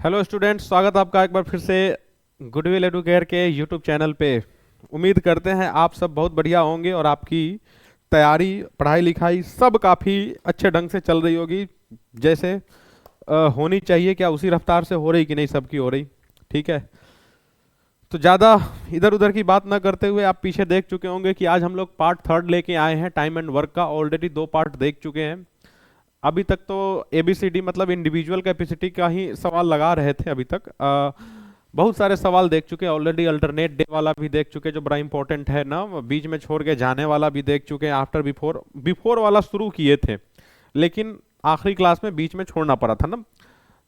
Hello students, स्वागत है आपका एक बार फिर से गुडविल एडुकेयर के यूट्यूब चैनल पे। उम्मीद करते हैं आप सब बहुत बढ़िया होंगे और आपकी तैयारी, पढ़ाई लिखाई सब काफ़ी अच्छे ढंग से चल रही होगी, जैसे होनी चाहिए। क्या उसी रफ्तार से हो रही कि नहीं? सबकी हो रही। ठीक है, तो ज़्यादा इधर उधर की बात ना करते हुए आप पीछे देख चुके होंगे कि आज हम लोग पार्ट 3 लेके आए हैं टाइम एंड वर्क का। ऑलरेडी 2 पार्ट देख चुके हैं। अभी तक तो एबीसीडी मतलब इंडिविजुअल कैपेसिटी का ही सवाल लगा रहे थे। अभी तक बहुत सारे सवाल देख चुके हैं ऑलरेडी। अल्टरनेट डे वाला भी देख चुके हैं जो बड़ा इंपॉर्टेंट है ना, बीच में छोड़ के जाने वाला भी देख चुके हैं। आफ्टर बिफोर बिफोर वाला शुरू किए थे लेकिन आखिरी क्लास में बीच में छोड़ना पड़ा था ना।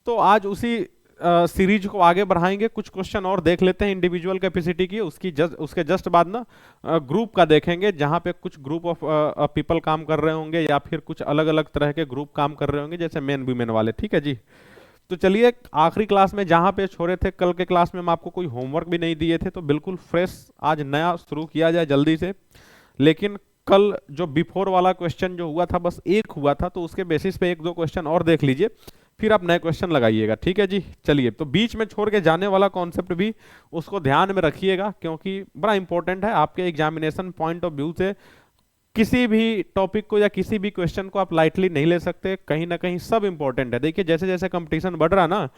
तो आज उसी सीरीज को आगे बढ़ाएंगे। कुछ क्वेश्चन और देख लेते हैं इंडिविजुअल कैपेसिटी की। उसके जस्ट बाद ना ग्रुप का देखेंगे, जहां पे कुछ ग्रुप ऑफ पीपल काम कर रहे होंगे या फिर कुछ अलग अलग तरह के ग्रुप काम कर रहे होंगे, जैसे मेन वुमेन वाले। ठीक है जी। तो चलिए, आखिरी क्लास में जहां पे छोड़े थे, कल के क्लास में हम आपको कोई होमवर्क भी नहीं दिए थे, तो बिल्कुल फ्रेश आज नया शुरू किया जाए जल्दी से। लेकिन कल जो बिफोर वाला क्वेश्चन जो हुआ था, बस एक हुआ था, तो उसके बेसिस पे 1-2 क्वेश्चन और देख लीजिए, फिर आप नए क्वेश्चन लगाइएगा। ठीक है जी। चलिए, तो बीच में छोड़ के जाने वाला कॉन्सेप्ट भी उसको ध्यान में रखिएगा, क्योंकि बड़ा इंपॉर्टेंट है आपके एग्जामिनेशन पॉइंट ऑफ व्यू से। किसी भी टॉपिक को या किसी भी क्वेश्चन को आप लाइटली नहीं ले सकते, कहीं ना कहीं सब इंपॉर्टेंट है। देखिए, जैसे जैसे कंपटीशन बढ़ रहा ना,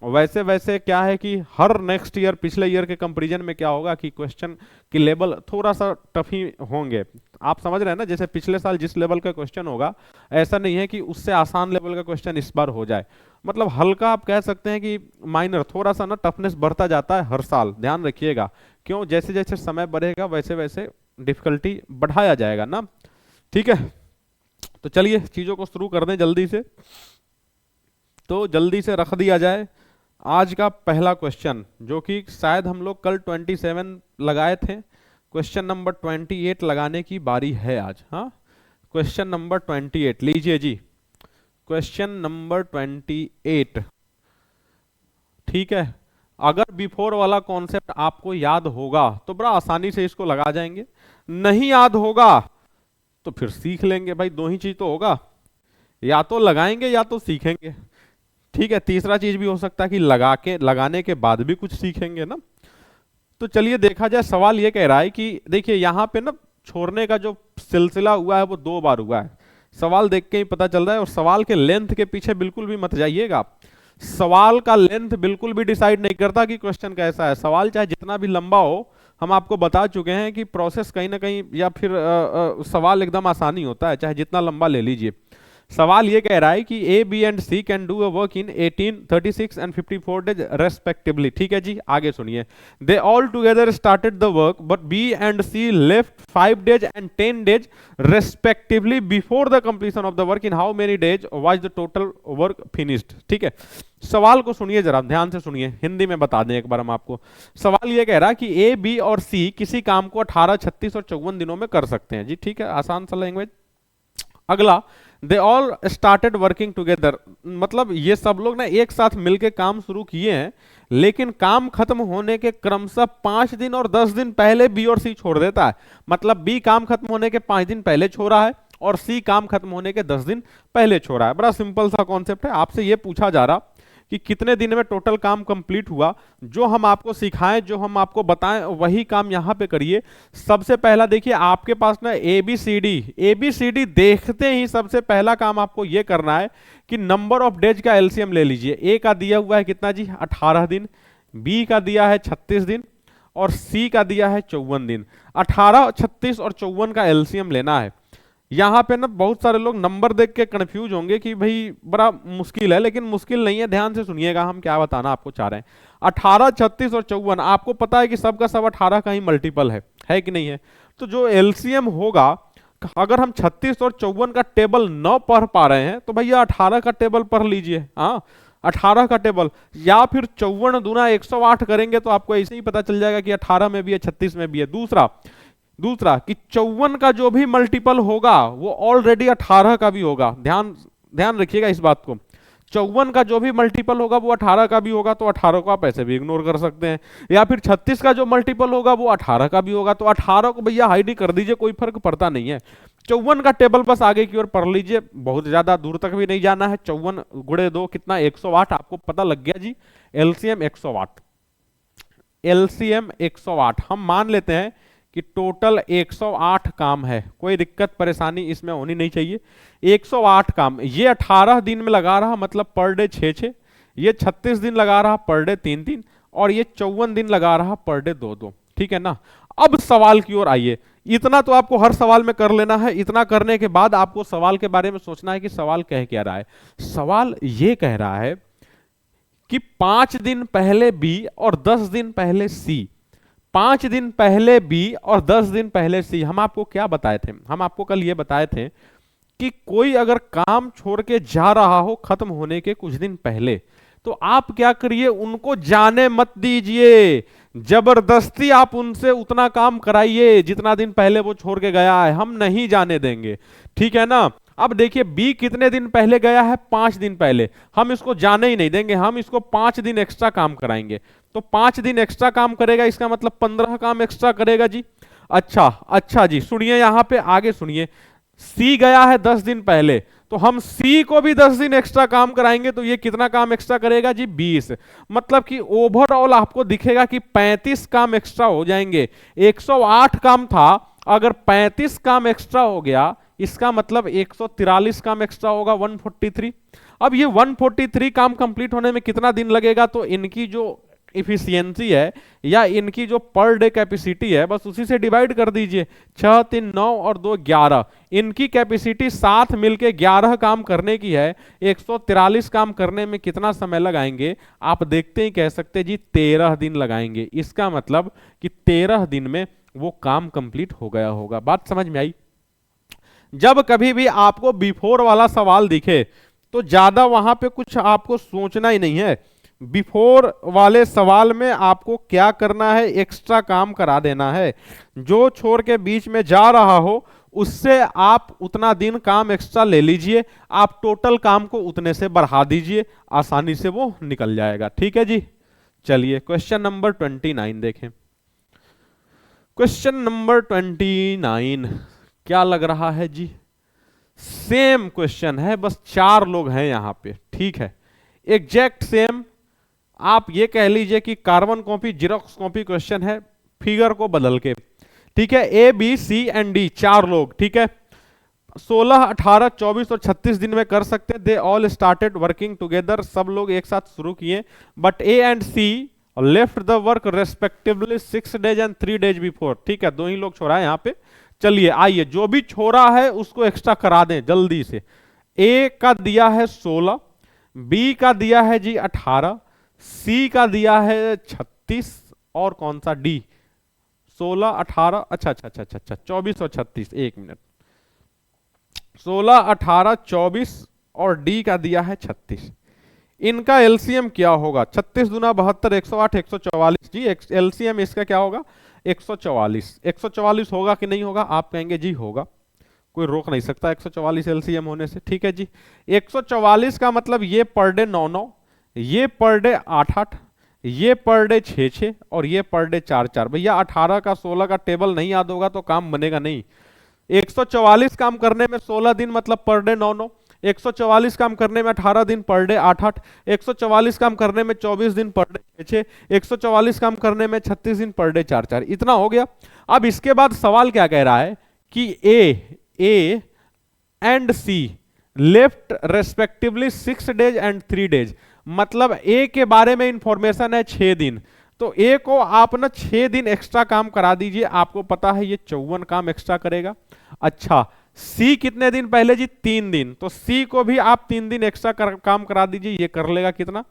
वैसे वैसे क्या है कि हर नेक्स्ट ईयर पिछले ईयर के कंपैरिजन में क्या होगा कि क्वेश्चन की लेवल थोड़ा सा टफ ही होंगे। आप समझ रहे हैं ना, जैसे पिछले साल जिस लेवल का क्वेश्चन होगा, ऐसा नहीं है कि उससे आसान लेवल का क्वेश्चन इस बार हो जाए। मतलब हल्का आप कह सकते हैं कि माइनर, थोड़ा सा ना टफनेस बढ़ता जाता है हर साल। ध्यान रखिएगा, क्यों? जैसे जैसे समय बढ़ेगा वैसे वैसे डिफिकल्टी बढ़ाया जाएगा ना। ठीक है, तो चलिए चीजों को शुरू कर दें जल्दी से। तो जल्दी से रख दिया जाए आज का पहला क्वेश्चन, जो कि शायद हम लोग कल 27 लगाए थे। क्वेश्चन नंबर 28 लगाने की बारी है आज। हाँ, क्वेश्चन नंबर 28 लीजिए जी। Question number 28। ठीक है, अगर बिफोर वाला कॉन्सेप्ट आपको याद होगा तो बड़ा आसानी से इसको लगा जाएंगे। नहीं याद होगा तो फिर सीख लेंगे भाई। 2 ही चीज तो होगा, या तो लगाएंगे या तो सीखेंगे। ठीक है, तीसरा चीज भी हो सकता है कि लगाने के बाद भी कुछ सीखेंगे ना। तो चलिए देखा जाए। सवाल ये कह रहा है कि देखिए यहां पे ना छोड़ने का जो सिलसिला हुआ है वो 2 बार हुआ है। सवाल देख के ही पता चल रहा है। और सवाल के लेंथ के पीछे बिल्कुल भी मत जाइएगा। सवाल का लेंथ बिल्कुल भी डिसाइड नहीं करता कि क्वेश्चन कैसा है। सवाल चाहे जितना भी लंबा हो, हम आपको बता चुके हैं कि प्रोसेस कहीं ना कहीं या फिर सवाल एकदम आसानी होता है, चाहे जितना लंबा ले लीजिए। सवाल ये कह रहा है कि A, B and C can do a work in 18, 36 and 54 days respectively. ठीक है जी, आगे सुनिए। They all together started the work but B and C left 5 days and 10 days respectively before the completion of the work. In how many days was the total work finished. ठीक है, सवाल को सुनिए जरा ध्यान से सुनिए, हिंदी में बता दें एक बार हम आपको। सवाल ये कह रहा है कि ए, बी और सी किसी काम को 18, 36 और 54 दिनों में कर सकते हैं जी। ठीक है, आसान सा लैंग्वेज। अगला, दे ऑल स्टार्टेड वर्किंग टुगेदर, मतलब ये सब लोग ना एक साथ मिलकर काम शुरू किए हैं, लेकिन काम खत्म होने के क्रमशः 5 दिन और 10 दिन पहले बी और सी छोड़ देता है। मतलब बी काम खत्म होने के 5 दिन पहले छोड़ा है और सी काम खत्म होने के 10 दिन पहले छोड़ा है। बड़ा सिंपल सा कॉन्सेप्ट है। आपसे ये पूछा जा रहा कि कितने दिन में टोटल काम कंप्लीट हुआ। जो हम आपको सिखाएं, जो हम आपको बताएं, वही काम यहां पे करिए। सबसे पहला देखिए, आपके पास ना एबीसीडी देखते ही सबसे पहला काम आपको यह करना है कि नंबर ऑफ डेज का एलसीएम ले लीजिए। ए का दिया हुआ है कितना जी? 18 दिन। बी का दिया है 36 दिन और सी का दिया है 54 दिन। 18, 36 और 54 का एलसीएम लेना है। यहां पे ना बहुत सारे लोग नंबर देख के कंफ्यूज होंगे कि भाई बड़ा मुश्किल है, लेकिन मुश्किल नहीं है। ध्यान से सुनिएगा हम क्या बताना आपको चाह रहे हैं। 18, 36 और 54 आपको पता है कि सबका सब 18 का ही मल्टीपल है कि नहीं है? तो जो एलसीएम होगा, अगर हम 36 और 54 का टेबल न पढ़ पा रहे हैं तो भैया 18 का टेबल पढ़ लीजिए। हाँ, 18 का टेबल, या फिर 54 दूना 108 करेंगे तो आपको ऐसे ही पता चल जाएगा कि 18 में भी है, 36 में भी है। दूसरा कि 54 का जो भी मल्टीपल होगा वो ऑलरेडी 18 का भी होगा। ध्यान रखिएगा इस बात को। 54 का जो भी मल्टीपल होगा वो 18 का भी होगा, तो 18 को आप ऐसे भी इग्नोर कर सकते हैं। या फिर 36 का जो मल्टीपल होगा वो 18 का भी होगा, तो 18 को भैया हाइड ही कर दीजिए, कोई फर्क पड़ता नहीं है। 54 का टेबल बस आगे की ओर पढ़ लीजिए, बहुत ज्यादा दूर तक भी नहीं जाना है। 54 गुणे 2 कितना? 108। आपको पता लग गया जी, एलसीएम 108, एलसीएम 108 हम मान लेते हैं कि टोटल 108 काम है, कोई दिक्कत परेशानी इसमें होनी नहीं चाहिए। 108 काम, ये 18 दिन में लगा रहा मतलब पर डे 6-6, ये 36 दिन लगा रहा पर डे 3-3, और ये 54 दिन लगा रहा पर डे 2-2, ठीक है ना। अब सवाल की ओर आइए। इतना तो आपको हर सवाल में कर लेना है। इतना करने के बाद आपको सवाल के बारे में सोचना है कि सवाल कह क्या रहा है। सवाल ये कह रहा है कि 5 दिन पहले बी और 10 दिन पहले सी, 5 दिन पहले बी और 10 दिन पहले सी। हम आपको क्या बताए थे? हम आपको कल ये बताए थे कि कोई अगर काम छोड़ के जा रहा हो खत्म होने के कुछ दिन पहले, तो आप क्या करिए, उनको जाने मत दीजिए, जबरदस्ती आप उनसे उतना काम कराइए जितना दिन पहले वो छोड़ के गया है, हम नहीं जाने देंगे, ठीक है ना। अब देखिए बी कितने दिन पहले गया है? 5 दिन पहले, हम इसको जाने ही नहीं देंगे, हम इसको 5 दिन एक्स्ट्रा काम कराएंगे। तो 5 दिन एक्स्ट्रा काम करेगा, इसका मतलब 15 काम एक्स्ट्रा करेगा जी। अच्छा जी, सुनिए यहां पे आगे सुनिए। सी गया है 10 दिन पहले, तो हम सी को भी 10 दिन एक्स्ट्रा काम कराएंगे, तो ये कितना काम एक्स्ट्रा करेगा जी? 20। मतलब कि ओवरऑल आपको दिखेगा कि 35 काम एक्स्ट्रा हो जाएंगे। 108 काम था, अगर 35 काम एक्स्ट्रा हो गया, इसका मतलब 143 काम एक्स्ट्रा होगा, 143। अब ये 143 काम कंप्लीट होने में कितना दिन लगेगा? तो इनकी जो इफिशियंसी है या इनकी जो पर डे कैपेसिटी है, बस उसी से डिवाइड कर दीजिए। 6 3 9 और 2 11, इनकी कैपेसिटी साथ मिलके 11 काम करने की है। 143 काम करने में कितना समय लगाएंगे? आप देखते ही कह सकते जी 13 दिन लगाएंगे। इसका मतलब कि 13 दिन में वो काम कंप्लीट हो गया होगा। बात समझ में आई? जब कभी भी आपको बिफोर वाला सवाल दिखे तो ज्यादा वहां पे कुछ आपको सोचना ही नहीं है। बिफोर वाले सवाल में आपको क्या करना है? एक्स्ट्रा काम करा देना है। जो छोड़ के बीच में जा रहा हो उससे आप उतना दिन काम एक्स्ट्रा ले लीजिए, आप टोटल काम को उतने से बढ़ा दीजिए, आसानी से वो निकल जाएगा। ठीक है जी। चलिए क्वेश्चन नंबर 29 देखें। क्वेश्चन नंबर 29 क्या लग रहा है जी? सेम क्वेश्चन है, बस 4 लोग हैं यहां पे। ठीक है, एग्जैक्ट सेम। आप ये कह लीजिए कि carbon copy xerox copy question है, फिगर को बदल के। ठीक है, A B C and D 4 लोग। ठीक है, 16, 18, 24 और 36 दिन में कर सकते हैं। They all started working together, सब लोग एक साथ शुरू किए। But A and C left the work respectively 6 days and 3 days before. ठीक है, 2 ही लोग छोड़ा है यहाँ पे। चलिए आइए, जो भी छोड़ा है उसको एक्स्ट्रा करा दें जल्दी से। ए का दिया है 16, बी का दिया है जी 18, सी का दिया है 36, और कौन सा? डी। 16, 18, अच्छा 24 और 36। 1 मिनट, 16, 18, 24 और डी का दिया है 36। इनका एलसीएम क्या होगा? 36 दूना 72, 108, 144 जी। एलसीएम इसका क्या होगा? 144। 144 होगा कि नहीं होगा? आप कहेंगे जी होगा, कोई रोक नहीं सकता 144 एलसीएम होने से। ठीक है जी, 144 का मतलब ये पर डे 9-9, ये पर डे 8-8, ये पर डे 6-6 और ये पर डे 4-4। भैया 18 का 16 का टेबल नहीं याद होगा तो काम बनेगा नहीं। 144 काम करने में 16 दिन मतलब पर डे 9-9, 144 काम करने में 18 दिन पर डे 8-8, 144 काम करने में 24 दिन पर डे 6-6, 144 काम करने में 36 दिन पर डे 4-4। इतना हो गया। अब इसके बाद सवाल क्या कह रहा है कि A and C left respectively 6 days and 3 days. मतलब ए के बारे में इंफॉर्मेशन है 6 दिन, तो ए को आप ना 6 दिन एक्स्ट्रा काम करा दीजिए। आपको पता है ये 54 काम एक्स्ट्रा करेगा। अच्छा, सी कितने दिन पहले जी? 3 दिन, तो सी को भी आप 3 दिन एक्स्ट्रा काम करा दीजिए। ये कर लेगा कितना?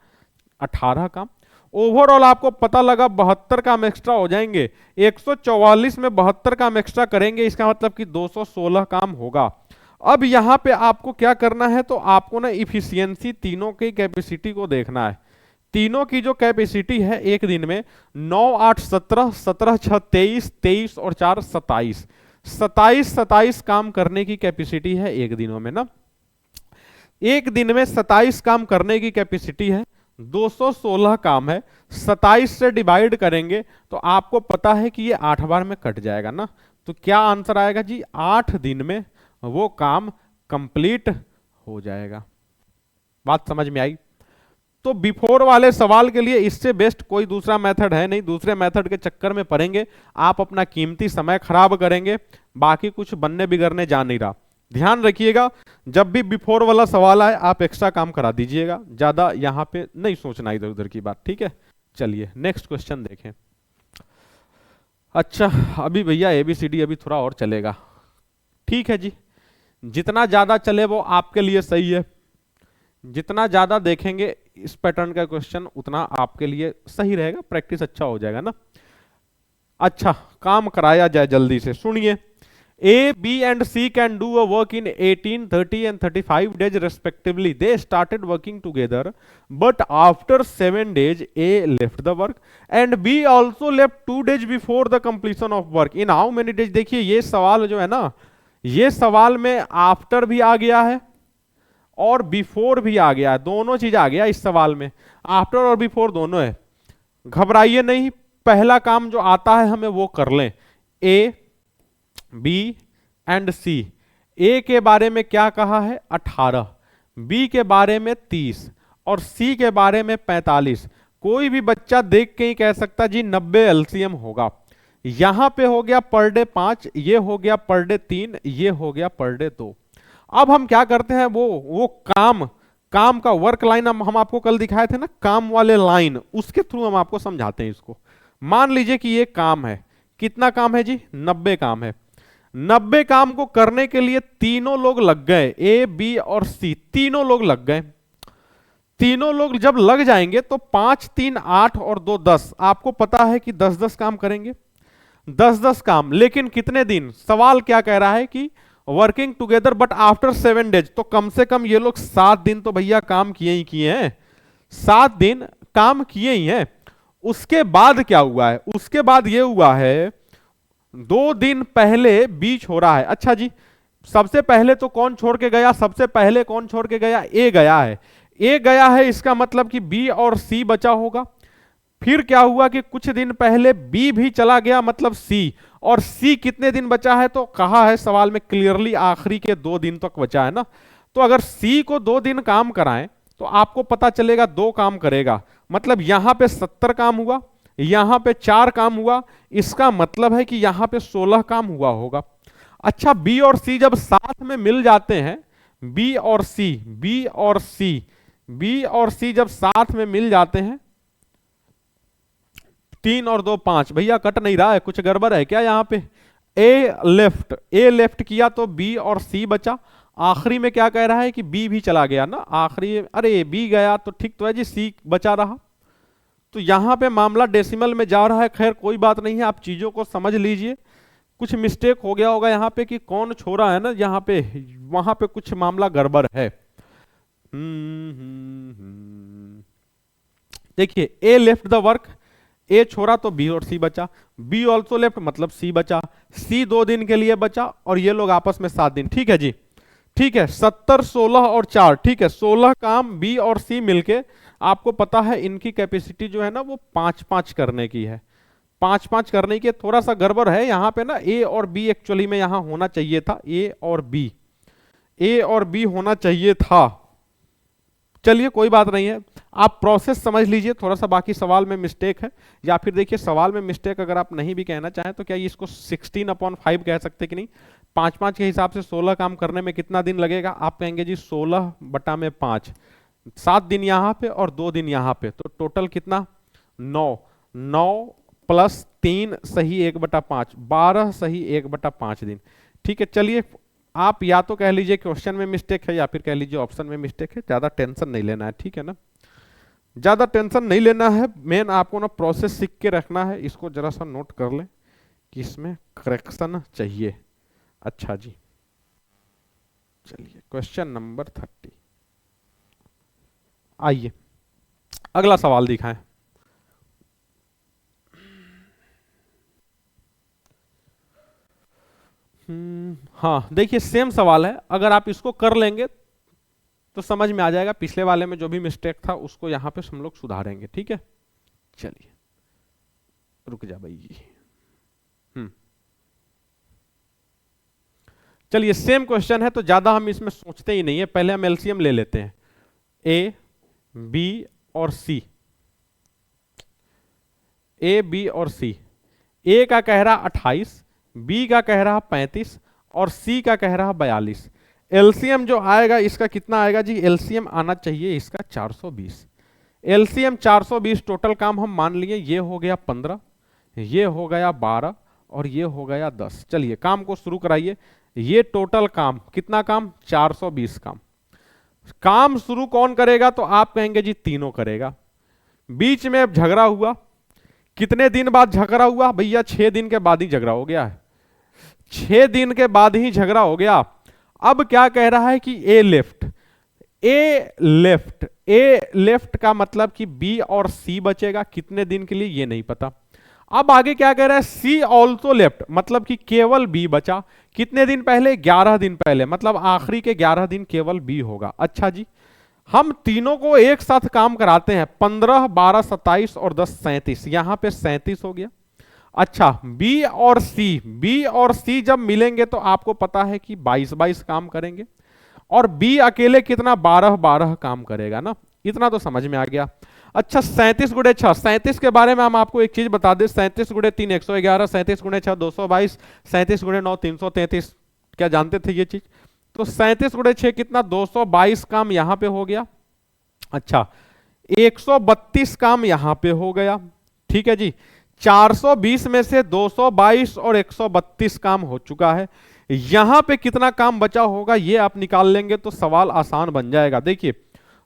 18 काम। ओवरऑल आपको पता लगा 72 काम एक्स्ट्रा हो जाएंगे। 144 में 72 काम एक्स्ट्रा करेंगे, इसका मतलब कि 216 काम होगा। अब यहां पे आपको क्या करना है? तो आपको ना इफिशियंसी तीनों की कैपेसिटी को देखना है। तीनों की जो कैपेसिटी है एक दिन में 9, 8, 17, 17, 6, 23, 23 और 4, 27, 27 काम करने की कैपेसिटी है एक दिनों में ना। एक दिन में 27 काम करने की कैपेसिटी है, 216 काम है। 27 से डिवाइड करेंगे तो आपको पता है कि ये 8 बार में कट जाएगा ना। तो क्या आंसर आएगा जी? 8 दिन में वो काम कंप्लीट हो जाएगा। बात समझ में आई? तो बिफोर वाले सवाल के लिए इससे बेस्ट कोई दूसरा मेथड है नहीं, दूसरे मेथड के चक्कर में पड़ेंगे आप अपना कीमती समय खराब करेंगे, बाकी कुछ बनने बिगड़ने जा नहीं रहा। ध्यान रखिएगा, जब भी बिफोर वाला सवाल आए आप एक्स्ट्रा काम करा दीजिएगा, ज्यादा यहां पे नहीं सोचना इधर उधर की बात, ठीक है। चलिए नेक्स्ट क्वेश्चन देखें। अच्छा अभी भैया ABCD अभी थोड़ा और चलेगा, ठीक है जी, जितना ज्यादा चले वो आपके लिए सही है, जितना ज्यादा देखेंगे इस पैटर्न का क्वेश्चन उतना आपके लिए सही रहेगा, प्रैक्टिस अच्छा हो जाएगा ना। अच्छा काम कराया जाए जल्दी से, सुनिए। A, B and C can do a work in 18, 30 and 35 days respectively. They started working together, but after 7 days A left the work and B also left 2 days before the completion of work. In how many days? देखिए ये सवाल जो है ना, ये सवाल में after भी आ गया है और बिफोर भी आ गया है, दोनों चीज आ गया इस सवाल में, आफ्टर और बिफोर दोनों है। घबराइए नहीं, पहला काम जो आता है हमें वो कर लें। A, B and C। A के बारे में क्या कहा है 18, B के बारे में 30 और C के बारे में 45। कोई भी बच्चा देख के ही कह सकता जी 90 एलसीएम होगा। यहां पे हो गया पर डे 5, ये हो गया पर डे 3, ये हो गया पर डे 2। अब हम क्या करते हैं, वो काम का वर्क लाइन हम आपको कल दिखाए थे ना, काम वाले लाइन, उसके थ्रू हम आपको समझाते हैं इसको। मान लीजिए कि ये काम है, कितना काम है जी 90 काम है। 90 काम को करने के लिए तीनों लोग लग गए, A, B और C तीनों लोग लग गए। तीनों लोग जब लग जाएंगे तो 5, 3, 8 और 2, 10। आपको पता है कि 10-10 काम करेंगे, 10-10 काम, लेकिन कितने दिन? सवाल क्या कह रहा है कि working together but after 7 days, तो कम से कम ये लोग 7 दिन तो भैया काम किए ही किए हैं, 7 दिन काम किए ही हैं। उसके बाद क्या हुआ है? उसके बाद ये हुआ है 2 दिन पहले बी छोड़ा है। अच्छा जी, सबसे पहले तो कौन छोड़ के गया? सबसे पहले कौन छोड़ के गया? ए गया है। ए गया है, इसका मतलब कि बी और सी बचा होगा। फिर क्या हुआ कि कुछ दिन पहले बी भी चला गया, मतलब सी, और सी कितने दिन बचा है? तो कहा है सवाल में क्लियरली आखिरी के 2 दिन तक बचा है ना। तो अगर सी को 2 दिन काम कराएं तो आपको पता चलेगा 2 काम करेगा, मतलब यहां पे 70 काम हुआ, यहां पे 4 काम हुआ, इसका मतलब है कि यहां पे 16 काम हुआ होगा। अच्छा, बी और सी जब साथ में मिल जाते हैं, बी और सी जब साथ में मिल जाते हैं, 3 और 2 5, भैया कट नहीं रहा है, कुछ गड़बड़ है क्या यहां पे? ए लेफ्ट किया तो बी और सी बचा। आखिरी में क्या कह रहा है कि बी भी चला गया ना आखिरी, अरे बी गया तो ठीक तो है जी, सी बचा रहा। तो यहां पे मामला डेसिमल में जा रहा है। खैर कोई बात नहीं है, आप चीजों को समझ लीजिए। कुछ मिस्टेक हो गया होगा यहाँ पे कि कौन छोड़ा है ना, यहाँ पे वहां पे कुछ मामला गड़बड़ है। देखिए, ए लेफ्ट द वर्क, ए छोड़ा तो बी और सी बचा, बी ऑल्सो लेफ्ट मतलब सी बचा, सी 2 दिन के लिए बचा, और ये लोग आपस में 7 दिन। ठीक है जी, ठीक है। 70, 16 और 4, ठीक है, 16 काम बी और सी मिलके, आपको पता है इनकी कैपेसिटी जो है ना वो 5-5 करने की है। 5-5 करने की, थोड़ा सा गड़बड़ है यहाँ पे ना, ए और बी एक्चुअली में यहाँ होना चाहिए था, ए और बी होना चाहिए था। चलिए कोई बात नहीं है, आप प्रोसेस समझ लीजिए। थोड़ा सा बाकी सवाल में मिस्टेक है, या फिर देखिए सवाल में मिस्टेक अगर आप नहीं भी कहना चाहें तो क्या इसको 16/5 कह सकते कि नहीं? 5-5 के हिसाब से 16 काम करने में कितना दिन लगेगा? आप कहेंगे जी 16/5, 7 दिन यहाँ पे और 2 दिन यहाँ पे, तो टोटल कितना? 9 प्लस 3 सही 1/5, 12 सही 1/5 दिन। ठीक है, चलिए आप या तो कह लीजिए क्वेश्चन में मिस्टेक है या फिर कह लीजिए ऑप्शन में मिस्टेक है, ज्यादा टेंशन नहीं लेना है, ठीक है ना, ज्यादा टेंशन नहीं लेना है। मेन आपको ना प्रोसेस सीख के रखना है, इसको जरा सा नोट कर लें कि इसमें करेक्शन चाहिए। अच्छा जी, चलिए क्वेश्चन नंबर 30, आइए अगला सवाल दिखाएं। हाँ देखिए, सेम सवाल है, अगर आप इसको कर लेंगे तो समझ में आ जाएगा। पिछले वाले में जो भी मिस्टेक था उसको यहां पे हम लोग सुधारेंगे, ठीक है। चलिए रुक जा भाई जी। चलिए सेम क्वेश्चन है तो ज्यादा हम इसमें सोचते ही नहीं है, पहले हम एलसीएम ले लेते हैं। ए, बी और सी, ए बी और सी, ए का कह रहा 28, बी का कह रहा 35 और सी का कह रहा 42। एलसीएम जो आएगा इसका कितना आएगा जी? एलसीएम आना चाहिए इसका 420। एलसीएम 420, टोटल काम हम मान लिए ये हो गया 15, ये हो गया 12 और ये हो गया 10। चलिए काम को शुरू कराइए। ये टोटल काम कितना काम? 420 काम। काम शुरू कौन करेगा? तो आप कहेंगे जी तीनों करेगा। बीच में झगड़ा हुआ, कितने दिन बाद झगड़ा हुआ भैया? 6 दिन के बाद ही झगड़ा हो गया है, 6 दिन के बाद ही झगड़ा हो गया। अब क्या कह रहा है कि ए लेफ्ट, ए लेफ्ट, ए लेफ्ट का मतलब कि बी और सी बचेगा, कितने दिन के लिए ये नहीं पता। अब आगे क्या कह रहा है? सी ऑल्सो लेफ्ट, मतलब कि केवल बी बचा, कितने दिन पहले? 11 दिन पहले, मतलब आखिरी के 11 दिन केवल बी होगा। अच्छा जी, हम तीनों को एक साथ काम कराते हैं, 15, 12, 27 और 10, 37। यहां पे 37 हो गया। अच्छा, बी और सी, बी और सी जब मिलेंगे तो आपको पता है कि 22-22 काम करेंगे, और बी अकेले कितना? 12-12 काम करेगा ना। इतना तो समझ में आ गया। अच्छा, 37 गुणे 6, 37 के बारे में हम आपको एक चीज बता दें, 37 गुणे 3 111, 37 गुणे 6 222, 37 गुणे 9 333। क्या जानते थे ये चीज? तो 37 गुणे 6 कितना? 222 काम यहां पे हो गया। अच्छा, 132 काम यहां पे हो गया। ठीक है जी, 420 में से 222 और 132 काम हो चुका है। यहां पे कितना काम बचा होगा ये आप निकाल लेंगे तो सवाल आसान बन जाएगा। देखिए,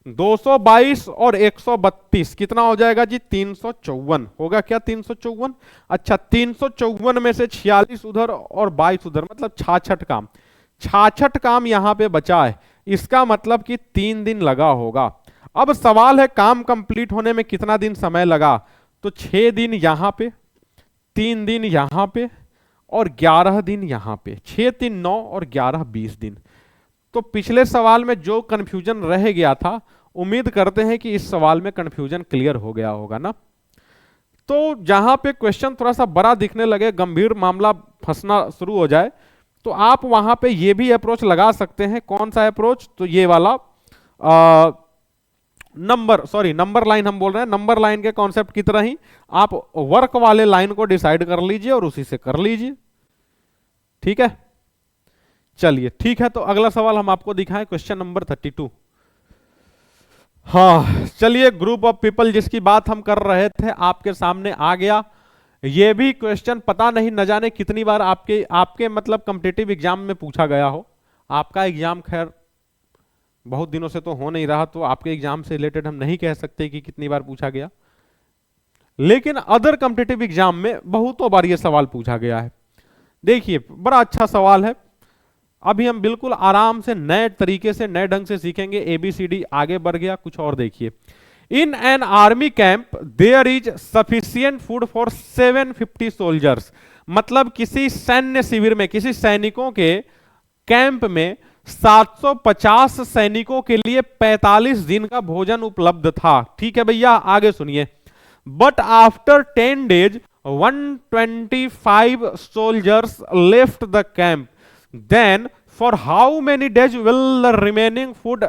222 और 132 कितना हो जाएगा जी? 354 होगा क्या? 354। अच्छा, 354 में से 46 उधर और 22 उधर, मतलब 66 काम। 66 काम यहां पे बचा है, इसका मतलब कि 3 दिन लगा होगा। अब सवाल है काम कंप्लीट होने में कितना दिन समय लगा? तो 6 दिन यहां पे, 3 दिन यहां पे और 11 दिन यहां पे। 6 3 9 और 11 20 दिन। तो पिछले सवाल में जो कंफ्यूजन रह गया था, उम्मीद करते हैं कि इस सवाल में कंफ्यूजन क्लियर हो गया होगा ना। तो जहां पे क्वेश्चन थोड़ा सा बड़ा दिखने लगे, गंभीर मामला फंसना शुरू हो जाए, तो आप वहां पे ये भी अप्रोच लगा सकते हैं। कौन सा अप्रोच? तो ये वाला नंबर लाइन हम बोल रहे हैं। नंबर लाइन के कॉन्सेप्ट की तरह ही आप वर्क वाले लाइन को डिसाइड कर लीजिए और उसी से कर लीजिए। ठीक है, चलिए ठीक है। तो अगला सवाल हम आपको दिखाएं, क्वेश्चन नंबर 32। हाँ चलिए, ग्रुप ऑफ पीपल जिसकी बात हम कर रहे थे आपके सामने आ गया। ये भी क्वेश्चन पता नहीं न जाने कितनी बार आपके मतलब कॉम्पिटिटिव एग्जाम में पूछा गया हो। आपका एग्जाम खैर बहुत दिनों से तो हो नहीं रहा, तो आपके एग्जाम से रिलेटेड हम नहीं कह सकते कि कितनी बार पूछा गया, लेकिन अदर कॉम्पिटिटिव एग्जाम में बहुतों बार ये सवाल पूछा गया है। देखिए, बड़ा अच्छा सवाल है। अभी हम बिल्कुल आराम से नए तरीके से, नए ढंग से सीखेंगे। ABCD आगे बढ़ गया। कुछ और देखिए, in an army camp there is sufficient food for 750 soldiers, मतलब किसी सैन्य शिविर में, किसी सैनिकों के कैंप में 750 सैनिकों के लिए 45 दिन का भोजन उपलब्ध था। ठीक है भैया, आगे सुनिए। But after 10 days 125 soldiers left the camp. Then for how many days will the remaining food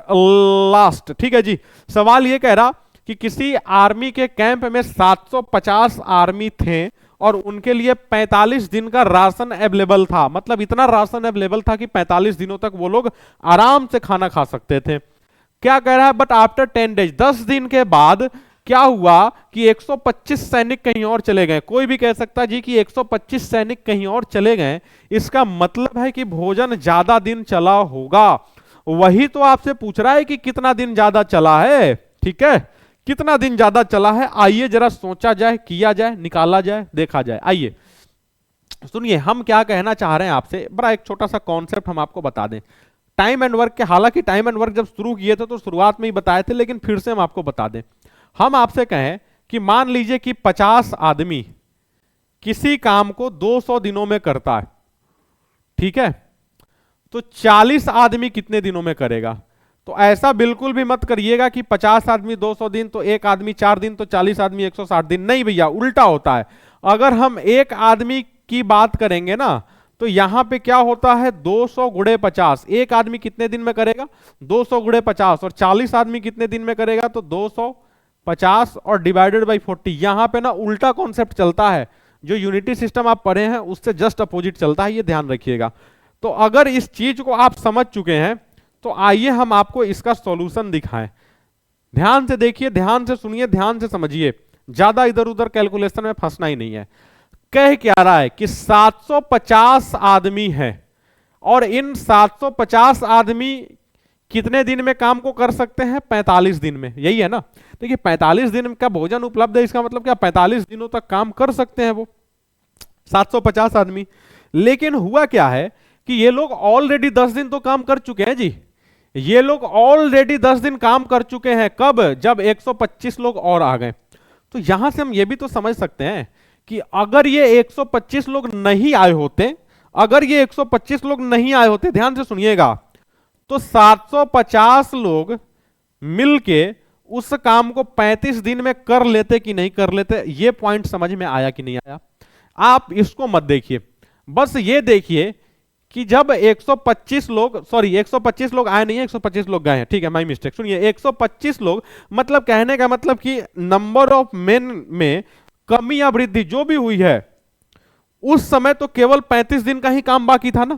last? ठीक है जी, सवाल ये कह रहा कि किसी आर्मी के कैंप में 750 आर्मी थे और उनके लिए 45 दिन का राशन अवेलेबल था। मतलब इतना राशन अवेलेबल था कि 45 दिनों तक वो लोग आराम से खाना खा सकते थे। क्या कह रहा है? बट आफ्टर 10 days, 10 दिन के बाद क्या हुआ कि 125 सैनिक कहीं और चले गए। कोई भी कह सकता जी कि 125 सैनिक कहीं और चले गए, इसका मतलब है कि भोजन ज्यादा दिन चला होगा। वही तो आपसे पूछ रहा है कि कितना दिन ज्यादा चला है। ठीक है, कितना दिन ज्यादा चला है, आइए जरा सोचा जाए, किया जाए, निकाला जाए, देखा जाए। आइए सुनिए, हम क्या कहना चाह रहे हैं आपसे। बड़ा एक छोटा सा कॉन्सेप्ट हम आपको बता दें। टाइम एंड वर्क के, हालांकि टाइम एंड वर्क जब शुरू किए थे तो शुरुआत में ही बताए थे, लेकिन फिर से हम आपको बता दें। हम आपसे कहें कि मान लीजिए कि 50 आदमी किसी काम को 200 दिनों में करता है। ठीक है, तो 40 आदमी कितने दिनों में करेगा? तो ऐसा बिल्कुल भी मत करिएगा कि 50 आदमी 200 दिन तो एक आदमी 4 दिन तो 40 आदमी 160 दिन। नहीं भैया, उल्टा होता है। अगर हम एक आदमी की बात करेंगे ना, तो यहां पे क्या होता है? 200 गुणे 50। एक आदमी कितने दिन में करेगा? 200 गुणे 50। और 40 आदमी कितने दिन में करेगा? तो 200 50 और डिवाइडेड बाई 40। यहां पे ना उल्टा कॉन्सेप्ट चलता है, जो यूनिटी सिस्टम आप पढ़े हैं उससे जस्ट अपोजिट चलता है, ये ध्यान रखिएगा। तो अगर इस चीज को आप समझ चुके हैं तो आइए हम आपको इसका सॉल्यूशन दिखाएं। ध्यान से देखिए, ध्यान से सुनिए, ध्यान से समझिए, ज्यादा इधर उधर कैलकुलेशन में फंसना ही नहीं है। कह क्या रहा है कि 750 आदमी है और इन 750 आदमी कितने दिन में काम को कर सकते हैं? 45 दिन में, यही है ना। देखिए 45 दिन का भोजन उपलब्ध है, इसका मतलब क्या 45 दिनों तक काम कर सकते हैं वो 750 आदमी। लेकिन हुआ क्या है कि ये लोग ऑलरेडी 10 दिन तो काम कर चुके हैं जी, ये लोग ऑलरेडी 10 दिन काम कर चुके हैं। कब? जब 125 लोग और आ गए। तो यहां से हम ये भी तो समझ सकते हैं कि अगर ये 125 लोग नहीं आए होते, अगर ये 125 लोग नहीं आए होते, ध्यान से सुनिएगा, तो 750 लोग मिलके उस काम को 35 दिन में कर लेते कि नहीं कर लेते? ये पॉइंट समझ में आया कि नहीं आया? आप इसको मत देखिए, बस ये देखिए कि जब 125 लोग, सॉरी 125 लोग आए नहीं है, 125 लोग गए हैं, ठीक है, माय मिस्टेक। सुनिए 125 लोग, मतलब कहने का मतलब कि नंबर ऑफ मेन में कमी या वृद्धि जो भी हुई है उस समय तो केवल 35 दिन का ही काम बाकी था ना।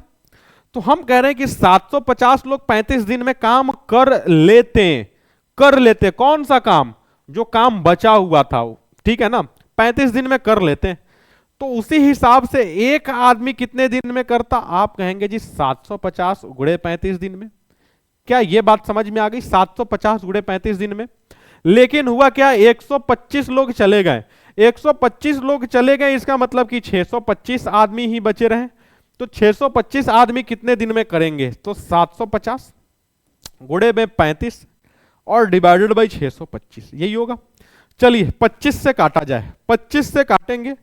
तो हम कह रहे हैं कि 750 लोग 35 दिन में काम कर लेते। कौन सा काम? जो काम बचा हुआ था, ठीक है ना, 35 दिन में कर लेते। तो उसी हिसाब से एक आदमी कितने दिन में करता? आप कहेंगे जी 750 गुणे 35 दिन में। क्या यह बात समझ में आ गई? 750 गुणे 35 दिन में। लेकिन हुआ क्या, 125 लोग चले गए, 125 लोग चले गए, इसका मतलब कि 625 आदमी ही बचे रहे। तो 625 आदमी कितने दिन में करेंगे? तो 750 गुणे में 35 और डिवाइडेड बाई 625, यही होगा। चलिए 25 से काटा जाए, 25 से काटेंगे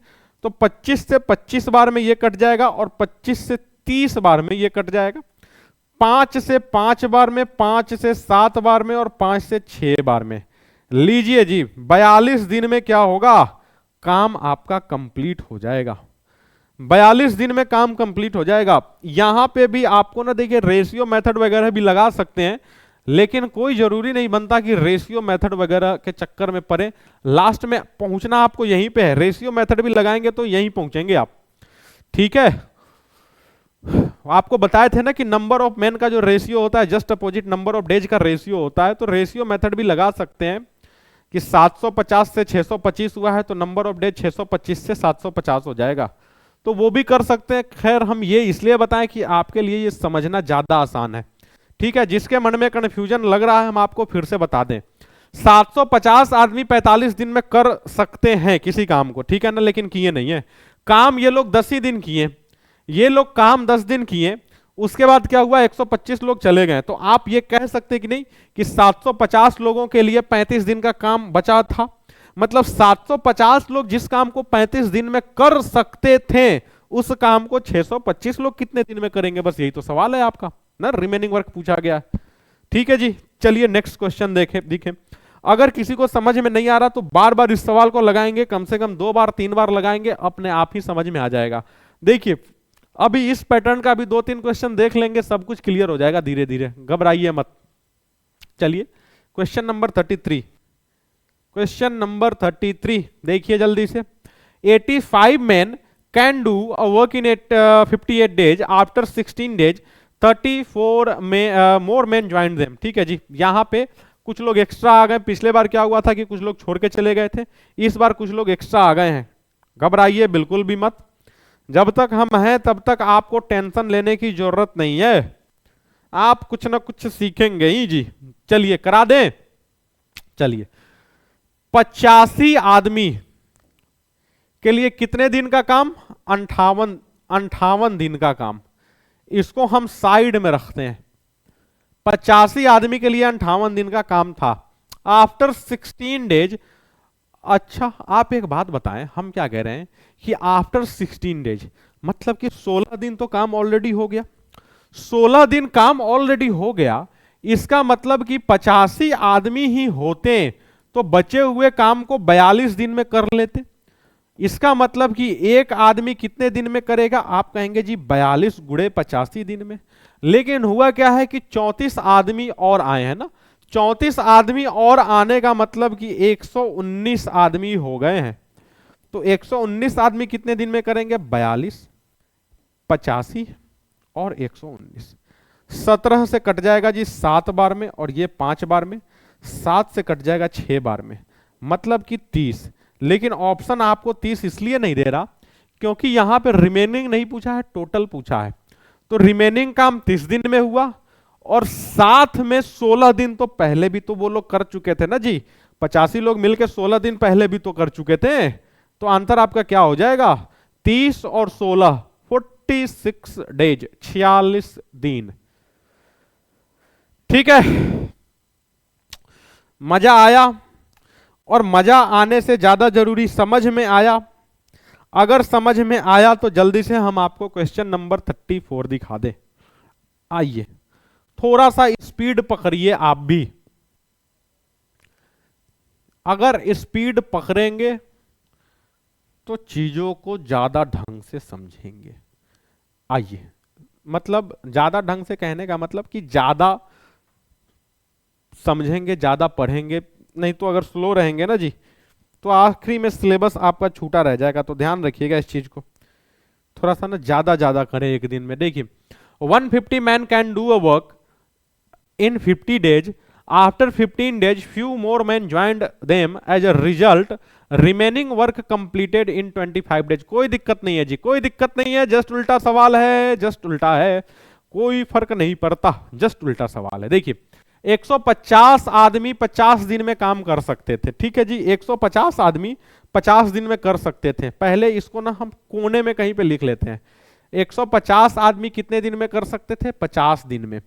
तो 25 से 25 बार में ये कट जाएगा और 25 से 30 बार में ये कट जाएगा, 5 से 5 बार में, 5 से 7 बार में और 5 से 6 बार में। लीजिए जी 42 दिन में क्या होगा? काम आपका कंप्लीट हो जाएगा। 42 दिन में काम कंप्लीट हो जाएगा। यहां पे भी आपको ना देखिए रेशियो मेथड वगैरह भी लगा सकते हैं, लेकिन कोई जरूरी नहीं बनता कि रेशियो मेथड वगैरह के चक्कर में पड़े। लास्ट में पहुंचना आपको यहीं पे है, रेशियो मेथड भी लगाएंगे तो यहीं पहुंचेंगे आप, ठीक है। आपको बताए थे ना कि नंबर ऑफ मैन का जो रेशियो होता है just opposite number of days का रेशियो होता है। तो रेशियो मेथड भी लगा सकते हैं कि 750 से 625 हुआ है तो नंबर ऑफ डेज 625 से 750 हो जाएगा, तो वो भी कर सकते हैं। खैर हम ये इसलिए बताएं कि आपके लिए ये समझना ज्यादा आसान है, ठीक है। जिसके मन में कंफ्यूजन लग रहा है हम आपको फिर से बता दें, 750 आदमी 45 दिन में कर सकते हैं किसी काम को, ठीक है ना, लेकिन किए नहीं है काम। ये लोग 10 ही दिन किए, ये लोग काम 10 दिन किए, उसके बाद क्या हुआ, 125 लोग चले गए। तो आप ये कह सकते कि नहीं कि 750 लोगों के लिए 35 दिन का काम बचा था, मतलब 750 लोग जिस काम को 35 दिन में कर सकते थे उस काम को 625 लोग कितने दिन में करेंगे? बस यही तो सवाल है आपका ना, रिमेनिंग वर्क पूछा गया, ठीक है जी। चलिए नेक्स्ट क्वेश्चन देखें। अगर किसी को समझ में नहीं आ रहा तो बार बार इस सवाल को लगाएंगे, कम से कम 2 बार 3 बार लगाएंगे, अपने आप ही समझ में आ जाएगा। देखिए अभी इस पैटर्न का भी 2-3 क्वेश्चन देख लेंगे, सब कुछ क्लियर हो जाएगा धीरे धीरे, घबराइए मत। चलिए क्वेश्चन नंबर 33, क्वेश्चन नंबर 33 देखिए जल्दी से। 85 men can do a work in 58 days. After 16 days 34 more men joined them. ठीक है जी, यहाँ पे कुछ लोग एक्स्ट्रा आ गए। पिछले बार क्या हुआ था कि कुछ लोग छोड़ के चले गए थे, इस बार कुछ लोग एक्स्ट्रा आ गए हैं। घबराइए बिल्कुल भी मत, जब तक हम हैं तब तक आपको टेंशन लेने की जरूरत नहीं है, आप कुछ ना कुछ सीखेंगे ही जी। चलिए करा दें। चलिए 85 आदमी के लिए कितने दिन का काम? 58 दिन का काम। इसको हम साइड में रखते हैं। 85 आदमी के लिए 58 दिन का काम था। आफ्टर 16 डेज, अच्छा आप एक बात बताएं, हम क्या कह रहे हैं कि आफ्टर 16 डेज मतलब कि 16 दिन तो काम ऑलरेडी हो गया। 16 दिन काम ऑलरेडी हो गया, इसका मतलब कि 85 आदमी ही होते तो बचे हुए काम को 42 दिन में कर लेते। इसका मतलब कि एक आदमी कितने दिन में करेगा? आप कहेंगे जी 42 गुणे 85 दिन में। लेकिन हुआ क्या है कि 34 आदमी और आए हैं ना, 34 आदमी और आने का मतलब कि 119 आदमी हो गए हैं। तो 119 आदमी कितने दिन में करेंगे? 42, 85 और 119। 17 से कट जाएगा जी 7 बार में, और ये 5 बार में। 7 से कट जाएगा 6 बार में, मतलब कि 30। लेकिन ऑप्शन आपको 30 इसलिए नहीं दे रहा क्योंकि यहां पे रिमेनिंग नहीं पूछा है, टोटल पूछा है। तो रिमेनिंग काम 30 दिन में हुआ, और साथ में 16 दिन तो पहले भी तो वो लोग कर चुके थे ना जी। 85 लोग मिलकर 16 दिन पहले भी तो कर चुके थे। तो आंसर आपका क्या हो जाएगा? 30 और 16, 46 डेज, 46 दिन। ठीक है, मजा आया? और मजा आने से ज्यादा जरूरी समझ में आया? अगर समझ में आया तो जल्दी से हम आपको क्वेश्चन नंबर 34 दिखा दे। आइए, थोड़ा सा स्पीड पकड़िए आप भी। अगर स्पीड पकड़ेंगे तो चीजों को ज्यादा ढंग से समझेंगे। आइए, मतलब ज्यादा ढंग से कहने का मतलब कि ज्यादा समझेंगे, ज्यादा पढ़ेंगे। नहीं तो अगर स्लो रहेंगे ना जी, तो आखिरी में सिलेबस आपका छूटा रह जाएगा। तो ध्यान रखिएगा इस चीज को, थोड़ा सा ना ज्यादा ज्यादा करें एक दिन में। देखिए, 150 man can do a work in 50 days. After 15 days, few more men joined them. As a result, remaining work completed in 25 days. कोई दिक्कत नहीं है जी, कोई दिक्कत नहीं है। जस्ट उल्टा सवाल है, जस्ट उल्टा है, कोई फर्क नहीं पड़ता, जस्ट उल्टा सवाल है। देखिए, 150 आदमी 50 दिन में काम कर सकते थे। ठीक है जी, 150 आदमी 50 दिन में कर सकते थे। पहले इसको ना हम कोने में कहीं पे लिख लेते हैं। 150 आदमी कितने दिन में कर सकते थे? 50 दिन में।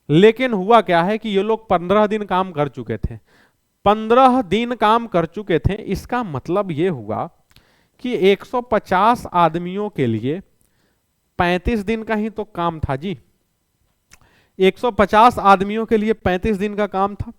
लेकिन हुआ क्या है कि ये लोग 15 दिन काम कर चुके थे। 15 दिन काम कर चुके थे, इसका मतलब ये हुआ कि 150 आदमियों के लिए 35 दिन का ही तो काम था जी। 150 आदमियों के लिए 35 दिन का काम था।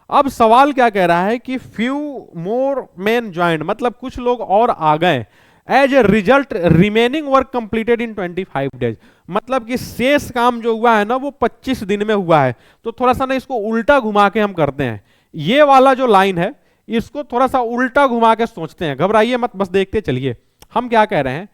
अब सवाल क्या कह रहा है कि फ्यू मोर मैन ज्वाइंड, मतलब कुछ लोग और आ गए। As a result remaining work completed in 25 days, मतलब कि शेष काम जो हुआ है ना वो 25 दिन में हुआ है। तो थोड़ा सा ना इसको उल्टा घुमा के हम करते हैं। ये वाला जो लाइन है इसको थोड़ा सा उल्टा घुमा के सोचते हैं। घबराइए मत, बस देखते चलिए। हम क्या कह रहे हैं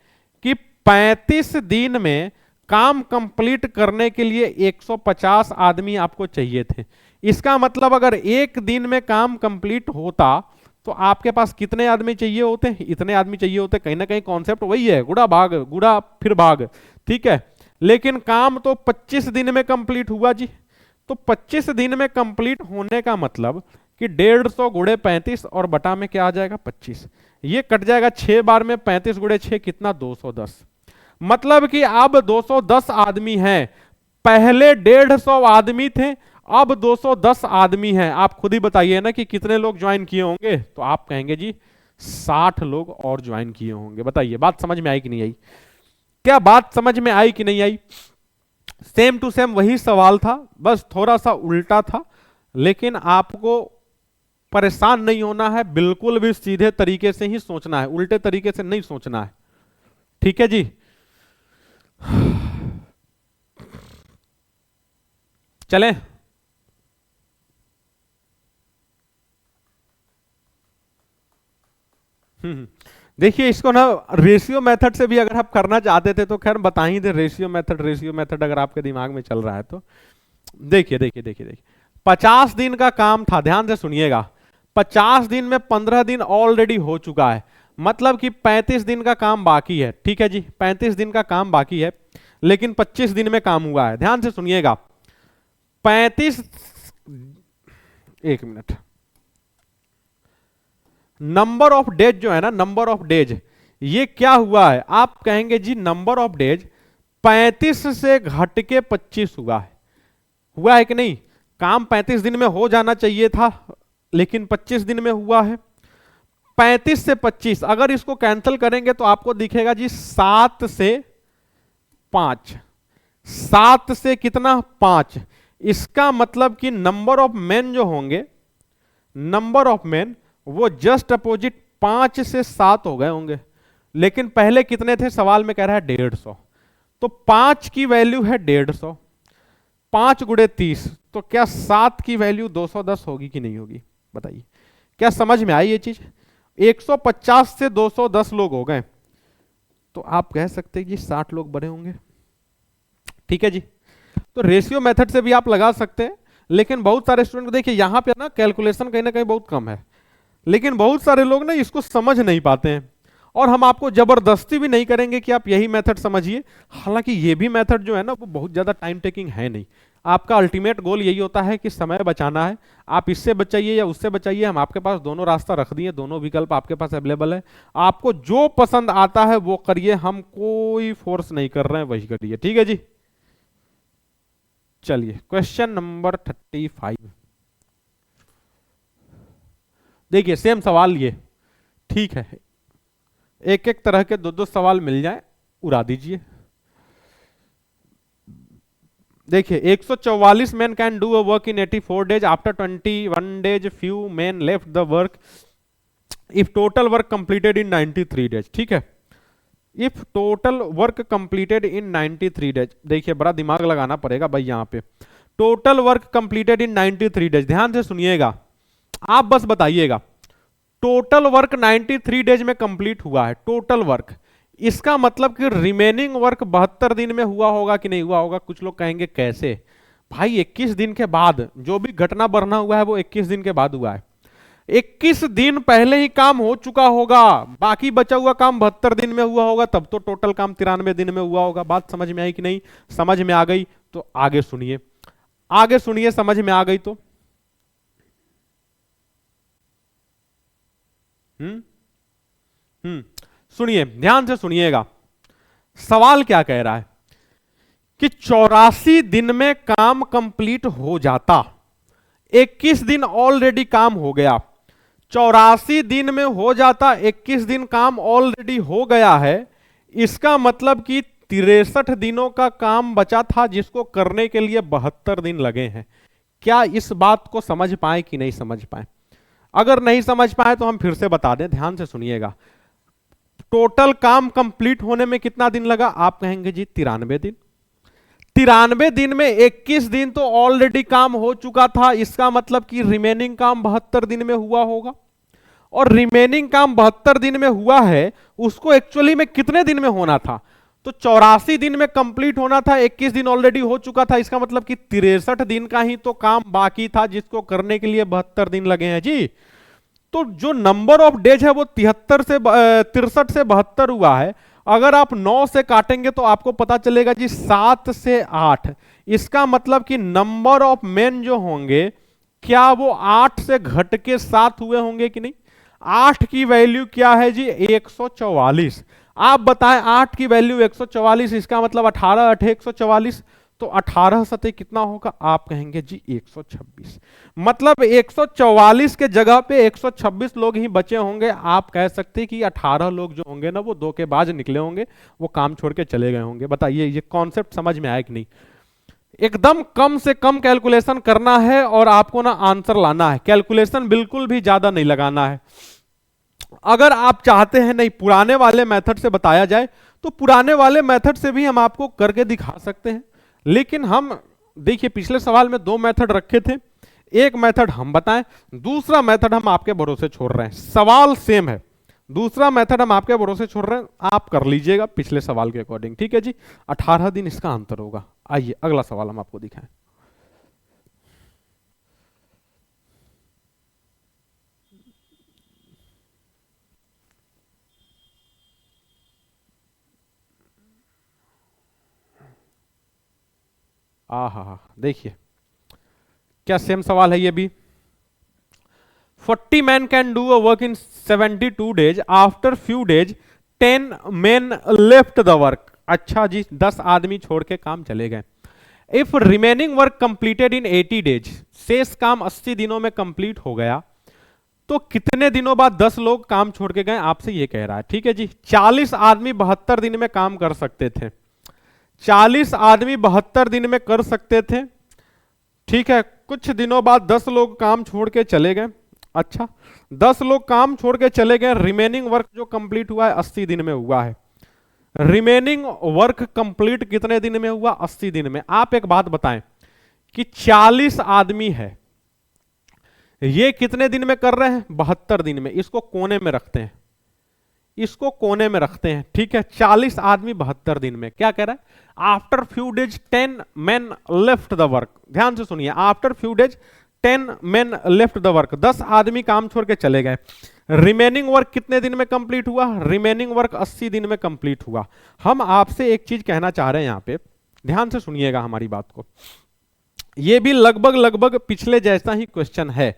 कि 35 दिन में काम कंप्लीट करने के लिए 150 आदमी आपको चाहिए थे। इसका मतलब अगर एक दिन में काम कंप्लीट होता तो आपके पास कितने आदमी चाहिए होते? इतने आदमी चाहिए होते। कहीं ना कहीं कॉन्सेप्ट वही है, गुड़ा भाग, गुड़ा फिर भाग। ठीक है, लेकिन काम तो 25 दिन में कंप्लीट हुआ जी। तो 25 दिन में कंप्लीट होने का मतलब कि 150 गुड़े 35 और बटा में क्या आ जाएगा? 25। ये कट जाएगा 6 बार में। 35 गुड़े 6 कितना? 210। मतलब कि अब 210 आदमी हैं। पहले 150 आदमी थे, अब 210 आदमी हैं। आप खुद ही बताइए ना कि कितने लोग ज्वाइन किए होंगे। तो आप कहेंगे जी 60 लोग और ज्वाइन किए होंगे। बताइए, बात समझ में आई कि नहीं आई? क्या बात समझ में आई कि नहीं आई? सेम टू सेम वही सवाल था, बस थोड़ा सा उल्टा था। लेकिन आपको परेशान नहीं होना है, बिल्कुल भी सीधे तरीके से ही सोचना है, उल्टे तरीके से नहीं सोचना है। ठीक है जी। चलें, देखिए इसको ना रेशियो मेथड से भी अगर आप करना चाहते थे तो खैर बता ही दे। रेशियो मेथड अगर आपके दिमाग में चल रहा है तो देखिए देखिए देखिए देखिए 50 दिन का काम था। ध्यान से सुनिएगा, 50 दिन में 15 दिन ऑलरेडी हो चुका है, मतलब कि 35 दिन का काम बाकी है। ठीक है जी, 35 दिन का काम बाकी है, लेकिन 25 दिन में काम हुआ है। ध्यान से सुनिएगा, 35, एक मिनट, नंबर ऑफ डेज जो है ना, नंबर ऑफ डेज, ये क्या हुआ है? आप कहेंगे जी नंबर ऑफ डेज 35 से घट के 25 हुआ है कि नहीं? काम 35 दिन में हो जाना चाहिए था, लेकिन 25 दिन में हुआ है। 35 से 25 अगर इसको कैंसिल करेंगे तो आपको दिखेगा जी 7 से 5। 7 से कितना? 5। इसका मतलब कि नंबर ऑफ मैन जो होंगे, नंबर ऑफ मैन वो जस्ट अपोजिट 5 से 7 हो गए होंगे। लेकिन पहले कितने थे? सवाल में कह रहा है 150। तो 5 की वैल्यू है 150, 5 गुणे 30, तो क्या 7 की वैल्यू 210 होगी कि नहीं होगी, बताइए। क्या समझ में आई ये चीज? 150 से 210 लोग हो गए, तो आप कह सकते हैं कि 60 लोग बने होंगे। ठीक है जी। तो रेशियो मेथड से भी आप लगा सकते हैं, लेकिन बहुत सारे स्टूडेंट को देखिए यहां पे ना कैलकुलेशन कहीं ना कहीं बहुत कम है, लेकिन बहुत सारे लोग ना इसको समझ नहीं पाते हैं, और हम आपको जबरदस्ती भी नहीं करेंगे कि आप यही मेथड समझिए। हालांकि ये भी मेथड जो है ना वो बहुत ज्यादा टाइम टेकिंग है नहीं। आपका अल्टीमेट गोल यही होता है कि समय बचाना है। आप इससे बचाइए या उससे बचाइए, हम आपके पास दोनों रास्ता रख दिए, दोनों विकल्प आपके पास अवेलेबल है। आपको जो पसंद आता है वो करिए, हम कोई फोर्स नहीं कर रहे हैं, वही करिए। ठीक है जी। चलिए क्वेश्चन नंबर 35 देखिए, सेम सवाल ये, ठीक है, एक एक तरह के दो दो सवाल मिल जाए, उड़ा दीजिए। देखिए 144 man can do a work in 84 days, after 21 days few man left the work, if total work completed in 93 days. ठीक है, if total work completed in 93 days, देखिए बड़ा दिमाग लगाना पड़ेगा भाई यहां पे। टोटल वर्क कंप्लीटेड इन 93 डेज, ध्यान से सुनिएगा, आप बस बताइएगा टोटल वर्क 93 डेज में कंप्लीट हुआ है, टोटल वर्क, इसका मतलब कि रिमेनिंग वर्क 72 दिन में हुआ होगा कि नहीं हुआ होगा। कुछ लोग कहेंगे कैसे भाई, 21 दिन के बाद, जो भी घटना बढ़ना हुआ है वो 21 दिन के बाद हुआ है। 21 दिन पहले ही काम हो चुका होगा, बाकी बचा हुआ काम 72 दिन में हुआ होगा, तब तो टोटल काम 93 दिन में हुआ होगा। बात समझ में आई कि नहीं? समझ में आ गई तो आगे सुनिए, आगे सुनिए, समझ में आ गई तो सुनिए, ध्यान से सुनिएगा, सवाल क्या कह रहा है कि 84 दिन में काम कंप्लीट हो जाता, 21 दिन ऑलरेडी काम हो गया, 84 दिन में हो जाता, 21 दिन काम ऑलरेडी हो गया है, इसका मतलब कि 63 दिनों का काम बचा था जिसको करने के लिए 72 दिन लगे हैं। क्या इस बात को समझ पाए कि नहीं समझ पाए? अगर नहीं समझ पाए तो हम फिर से बता दें, ध्यान से सुनिएगा। टोटल काम कंप्लीट होने में कितना दिन लगा? आप कहेंगे जी 93 दिन। 93 दिन में 21 दिन तो ऑलरेडी काम हो चुका था, इसका मतलब कि रिमेनिंग काम 72 दिन में हुआ होगा, और रिमेनिंग काम 72 दिन में हुआ है, उसको एक्चुअली में कितने दिन में होना था? तो 84 दिन में कंप्लीट होना था, 21 दिन ऑलरेडी हो चुका था, इसका मतलब कि 63 दिन का ही तो काम बाकी था जिसको करने के लिए 72 दिन लगे हैं जी। तो जो नंबर ऑफ डेज है वो 63 से 72 हुआ है। अगर आप 9 से काटेंगे तो आपको पता चलेगा जी 7 से 8, इसका मतलब कि नंबर ऑफ मेन जो होंगे, क्या वो 8 से घट के 7 हुए होंगे कि नहीं? 8 की वैल्यू क्या है जी? 144। आप बताएं, 8 की वैल्यू 144, इसका मतलब 18 8 144, तो 18 सतह कितना होगा? आप कहेंगे जी 126। मतलब 144 के जगह पे 126 लोग ही बचे होंगे। आप कह सकते हैं कि 18 लोग जो होंगे ना वो धोखेबाज निकले होंगे, वो काम छोड़ के चले गए होंगे। बताइए ये कॉन्सेप्ट समझ में आया कि नहीं? एकदम कम से कम कैलकुलेशन करना है और आपको ना आंसर लाना है, कैलकुलेशन बिल्कुल भी ज्यादा नहीं लगाना है। अगर आप चाहते हैं नहीं पुराने वाले मेथड से बताया जाए तो पुराने वाले मेथड से भी हम आपको करके दिखा सकते हैं, लेकिन हम देखिए पिछले सवाल में 2 मेथड रखे थे, एक मेथड हम बताएं, दूसरा मेथड हम आपके भरोसे छोड़ रहे हैं। सवाल सेम है, दूसरा मेथड हम आपके भरोसे छोड़ रहे हैं, आप कर लीजिएगा पिछले सवाल के अकॉर्डिंग। ठीक है जी, 18 दिन इसका अंतर होगा। आइए अगला सवाल हम आपको दिखाएं। आहा, देखिए क्या सेम सवाल है ये भी। 40 man can do a work in 72 days, after few days 10 man left the work. अच्छा जी, 10 आदमी छोड़ के काम चले गए। If remaining work completed in 80 days, शेष काम 80 दिनों में कंप्लीट हो गया, तो कितने दिनों बाद 10 लोग काम छोड़ के गए? आपसे ये कह रहा है। ठीक है जी, 40 आदमी 72 दिन में काम कर सकते थे, 40 आदमी 72 दिन में कर सकते थे। ठीक है, कुछ दिनों बाद 10 लोग काम छोड़ के चले गए। अच्छा, 10 लोग काम छोड़ के चले गए, रिमेनिंग वर्क जो कंप्लीट हुआ है 80 दिन में हुआ है। रिमेनिंग वर्क कंप्लीट कितने दिन में हुआ? 80 दिन में। आप एक बात बताएं, कि 40 आदमी है, ये कितने दिन में कर रहे हैं? 72 दिन में। इसको कोने में रखते हैं, इसको कोने में रखते हैं, ठीक है। 40 आदमी 72 दिन में। क्या कह रहा है? After few days 10 men left the work. ध्यान से सुनिए, after few days 10 men left the work. 10 आदमी काम छोड़ के चले गए। रिमेनिंग वर्क कितने दिन में कंप्लीट हुआ? रिमेनिंग वर्क 80 दिन में कंप्लीट हुआ। हम आपसे एक चीज कहना चाह रहे हैं यहां पे, ध्यान से सुनिएगा हमारी बात को। ये भी लगभग लगभग पिछले जैसा ही क्वेश्चन है,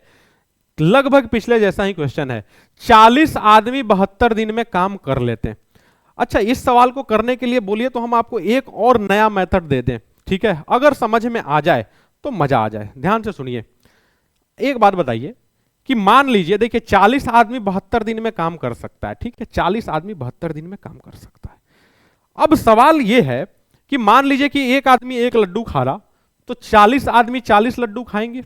लगभग पिछले जैसा ही क्वेश्चन है। 40 आदमी 72 दिन में काम कर लेते हैं। अच्छा, इस सवाल को करने के लिए बोलिए तो हम आपको एक और नया मेथड दे दें, ठीक है, अगर समझ में आ जाए तो मजा आ जाए। ध्यान से सुनिए, एक बात बताइए कि मान लीजिए, देखिए 40 आदमी 72 दिन में काम कर सकता है, ठीक है, 40 आदमी 72 दिन में काम कर सकता है। अब सवाल यह है कि मान लीजिए कि एक आदमी एक लड्डू खा रहा, तो 40 आदमी 40 लड्डू खाएंगे,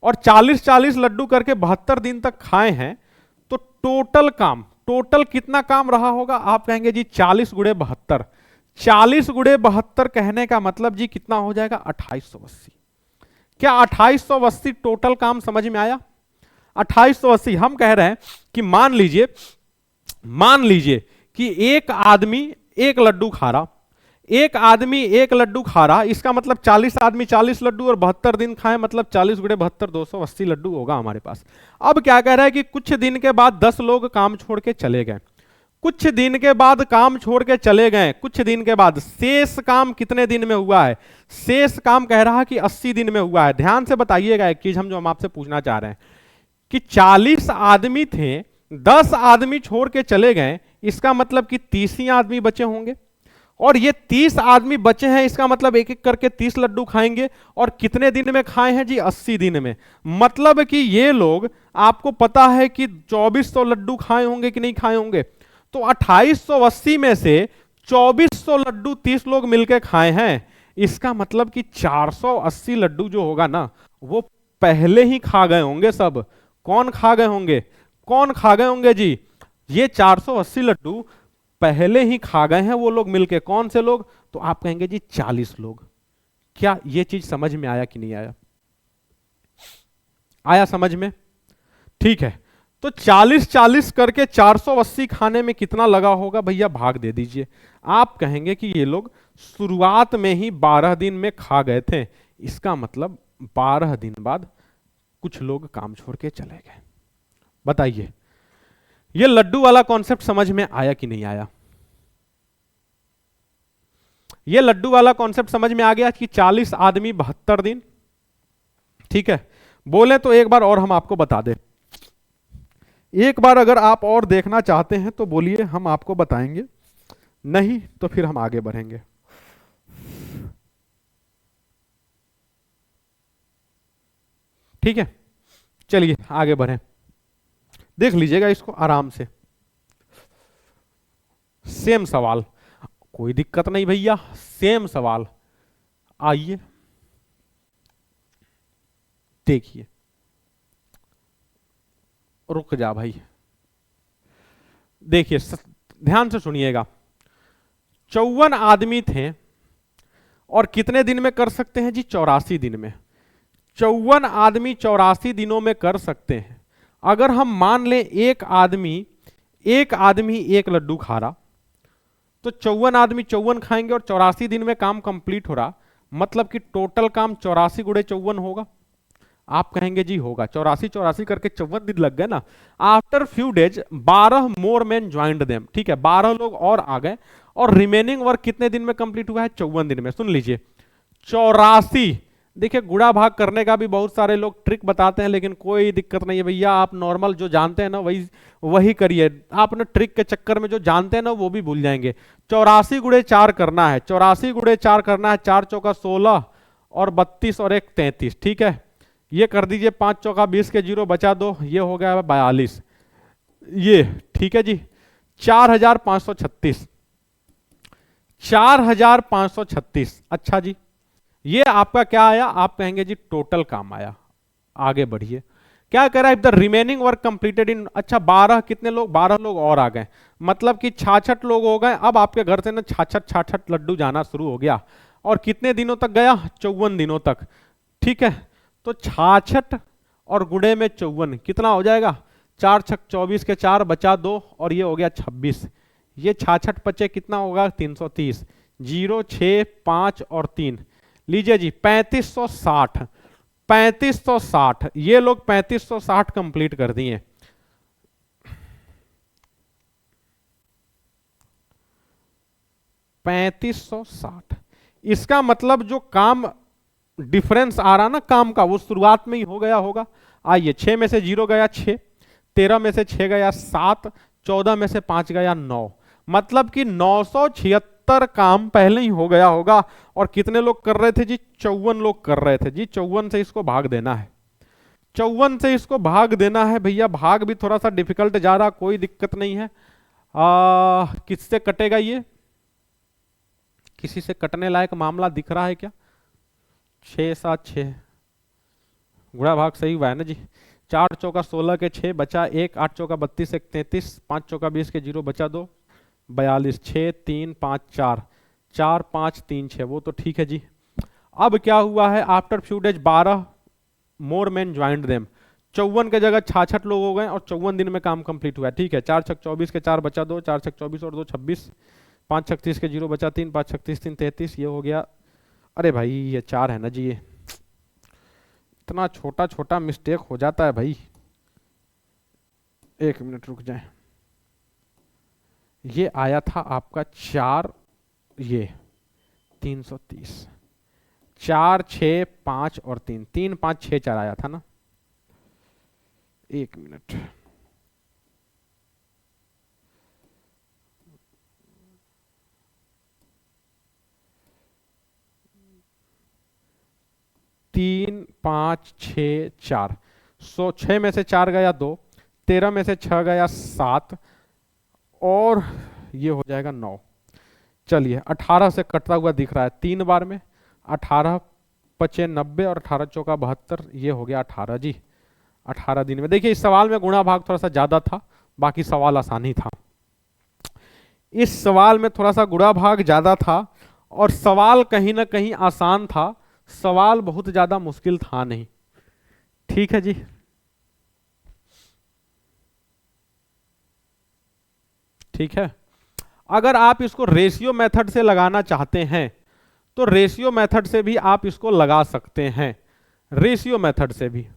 और 40-40 लड्डू करके 72 दिन तक खाए हैं, तो टोटल काम, टोटल कितना काम रहा होगा? आप कहेंगे जी 40 गुणे 72। 40 गुणे 72 कहने का मतलब जी कितना हो जाएगा? 2880। क्या 2880 टोटल काम समझ में आया? 2880। हम कह रहे हैं कि मान लीजिए कि एक आदमी एक लड्डू खा रहा, एक आदमी एक लड्डू खा रहा, इसका मतलब 40 आदमी 40 लड्डू और 72 दिन खाए, मतलब 40 गुणे 72 280 लड्डू होगा हमारे पास। अब क्या कह रहा है कि कुछ दिन के बाद 10 लोग काम छोड़ के चले गए, कुछ दिन के बाद काम छोड़ के चले गए, कुछ दिन के बाद शेष काम कितने दिन में हुआ है? शेष काम कह रहा है कि 80 दिन में हुआ है। ध्यान से बताइएगा एक चीज हम आपसे पूछना चाह रहे हैं कि 40 आदमी थे, 10 आदमी छोड़ के चले गए, इसका मतलब कि 30 ही आदमी बचे होंगे, और ये 30 आदमी बचे हैं, इसका मतलब एक एक करके 30 लड्डू खाएंगे, और कितने दिन में खाए हैं जी? 80 दिन में। मतलब कि ये लोग, आपको पता है कि 2400 लड्डू खाए होंगे कि नहीं खाए होंगे, तो 2880 में से 2400 लड्डू 30 लोग मिलकर खाए हैं, इसका मतलब कि 480 लड्डू जो होगा ना, वो पहले ही खा गए होंगे सब। कौन खा गए होंगे? कौन खा गए होंगे जी? ये 480 लड्डू पहले ही खा गए हैं वो लोग मिलके। कौन से लोग? तो आप कहेंगे जी 40 लोग। क्या ये चीज समझ में आया कि नहीं आया? आया समझ में? ठीक है, तो 40-40 करके 480 खाने में कितना लगा होगा भैया? भाग दे दीजिए। आप कहेंगे कि ये लोग शुरुआत में ही 12 दिन में खा गए थे, इसका मतलब 12 दिन बाद कुछ लोग काम छोड़ के चले गए। बताइए, ये लड्डू वाला कॉन्सेप्ट समझ में आया कि नहीं आया? ये लड्डू वाला कॉन्सेप्ट समझ में आ गया कि 40 आदमी 72 दिन, ठीक है। बोले तो एक बार और हम आपको बता दें, एक बार अगर आप और देखना चाहते हैं तो बोलिए, हम आपको बताएंगे, नहीं तो फिर हम आगे बढ़ेंगे। ठीक है, चलिए आगे बढ़ें। देख लीजिएगा इसको आराम से। सेम सवाल, कोई दिक्कत नहीं भैया, सेम सवाल। आइए देखिए, रुक जा भाई, देखिए ध्यान से सुनिएगा। 54 आदमी थे, और कितने दिन में कर सकते हैं जी? 84 दिन में। 54 आदमी 84 दिनों में कर सकते हैं। अगर हम मान लें एक आदमी एक लड्डू खा रहा, तो 54 आदमी 54 खाएंगे और 84 दिन में काम कंप्लीट हो रहा, मतलब कि टोटल काम 84 गुणे 54 होगा। आप कहेंगे जी होगा, 84 करके 54 दिन लग गए ना। After few days 12 more man joined them, ठीक है, 12 लोग और आ गए, और रिमेनिंग वर्क कितने दिन में कंप्लीट हुआ है? 54 दिन में। सुन लीजिए, 84। देखिए, गुणा भाग करने का भी बहुत सारे लोग ट्रिक बताते हैं, लेकिन कोई दिक्कत नहीं है भैया, आप नॉर्मल जो जानते हैं ना वही करिए। आप ना ट्रिक के चक्कर में जो जानते हैं ना वो भी भूल जाएंगे। 84 गुणे 4 करना है, 84 गुणे 4 करना है, 4 चौका 16 और 32 और 1 33, ठीक है। ये कर दीजिए, 5 चौका 20 के 0 बचा 2, ये हो गया 42, ये ठीक है जी। 4536, 4536। अच्छा जी, ये आपका क्या आया? आप कहेंगे जी टोटल काम आया। आगे बढ़िए, क्या कह रहा है? द रिमेनिंग वर्क कंप्लीटेड इन, अच्छा 12, कितने लोग? 12 लोग और आ गए, मतलब कि 66 लोग हो गए। अब आपके घर से ना 66 लड्डू जाना शुरू हो गया, और कितने दिनों तक गया? 54 दिनों तक, ठीक है, तो 66 और गुणे में 54 कितना हो जाएगा, 4 छक 24 के 4 बचा 2 और ये हो गया 26। ये 66 बचे कितना होगा 330, 0 6 5 और 3, लीजिए जी 3560। 3560 ये लोग 3560 कंप्लीट कर दिए। $3560, इसका मतलब जो काम डिफरेंस आ रहा ना काम का, वो शुरुआत में ही हो गया होगा। आइए 6 में से 0 गया 6, 13 में से 6 गया 7, 14 में से 5 गया 9, मतलब कि 976 काम पहले ही हो गया होगा। और कितने लोग कर रहे थे जी, 54 लोग कर रहे थे जी। 54 से इसको भाग देना है, 54 से इसको भाग देना है भैया। भाग भी थोड़ा सा डिफिकल्ट जा रहा, कोई दिक्कत नहीं है। किससे कटेगा ये, किसी से कटने लायक मामला दिख रहा है क्या? 6 7 6 गुणा भाग सही हुआ है ना जी। 4 चौका 16 के 6 बचा 1, 8 चौका 32 1 33, 5 चौका 20 के 0 बचा 2, 42, 6 3 5 4, 4 5 3 6, वो तो ठीक है जी। अब क्या हुआ है, after few days 12 more man joined them, 54 के जगह 66 लोग हो गए और 54 दिन में काम कंप्लीट हुआ है। ठीक है, 4 छक 24 के 4 बचा 2, 4 छक 24 और 2 26, 5 36 के 0 बचा 3, 5 36 3 33, ये हो गया। अरे भाई ये 4 है ना जी, ये इतना छोटा छोटा मिस्टेक हो जाता है भाई। 1 मिनट रुक जाए, ये आया था आपका 4, ये 330, 4 6 5 और 3, 3 5 6 4 आया था ना। 1 मिनट, तीन 5 6 4, 6 में से 4 गया 2, 13 में से 6 गया 7 और ये हो जाएगा 9। चलिए 18 से कटता हुआ दिख रहा है 3 बार में, 18 पचे 90 और 18 चौका 72, ये हो गया 18 जी। 18 दिन में। देखिए इस सवाल में गुणा भाग थोड़ा सा ज्यादा था, बाकी सवाल आसान ही था। इस सवाल में थोड़ा सा गुणा भाग ज्यादा था और सवाल कहीं ना कहीं आसान था, सवाल बहुत ज्यादा मुश्किल था नहीं। ठीक है जी, ठीक है। अगर आप इसको रेशियो मेथड से लगाना चाहते हैं तो रेशियो मेथड से भी आप इसको लगा सकते हैं, रेशियो मेथड से भी।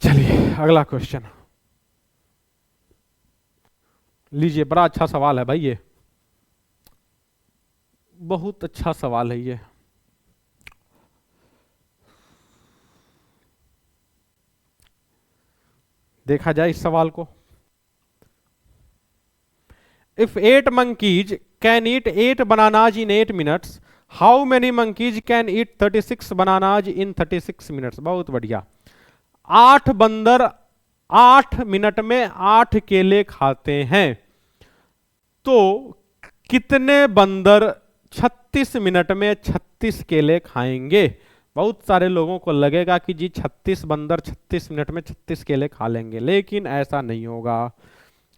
चलिए अगला क्वेश्चन लीजिए, बड़ा अच्छा सवाल है भाई, ये बहुत अच्छा सवाल है ये। देखा जाए इस सवाल को। If 8 monkeys can eat 8 bananas in 8 minutes, how many monkeys can eat 36 bananas in 36 minutes? बहुत बढ़िया। 8 बंदर 8 मिनट में 8 केले खाते हैं, तो कितने बंदर 36 मिनट में 36 केले खाएंगे? बहुत सारे लोगों को लगेगा कि जी 36 बंदर 36 मिनट में 36 केले खा लेंगे, लेकिन ऐसा नहीं होगा,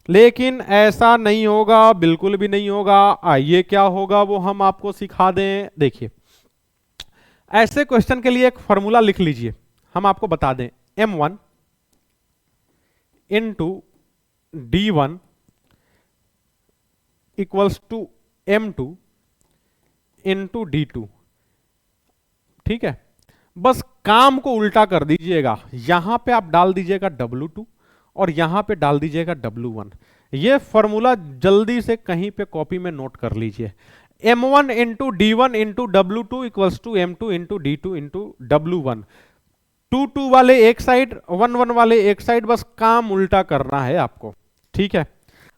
लेकिन ऐसा नहीं होगा, बिल्कुल भी नहीं होगा। आइए क्या होगा वो हम आपको सिखा दें। देखिए ऐसे क्वेश्चन के लिए एक फॉर्मूला लिख लीजिए, हम आपको बता दें। M1 into D1 equals to M2 into D2। ठीक है, बस काम को उल्टा कर दीजिएगा, यहां पे आप डाल दीजिएगा W2 और यहां पे डाल दीजिएगा W1। ये फॉर्मूला जल्दी से कहीं पे कॉपी में नोट कर लीजिए। M1 into D1 into W2 equals to M2 into D2 into W1। 2 2 वाले एक साइड, 1 1 वाले एक साइड, बस काम उल्टा करना है आपको। ठीक है,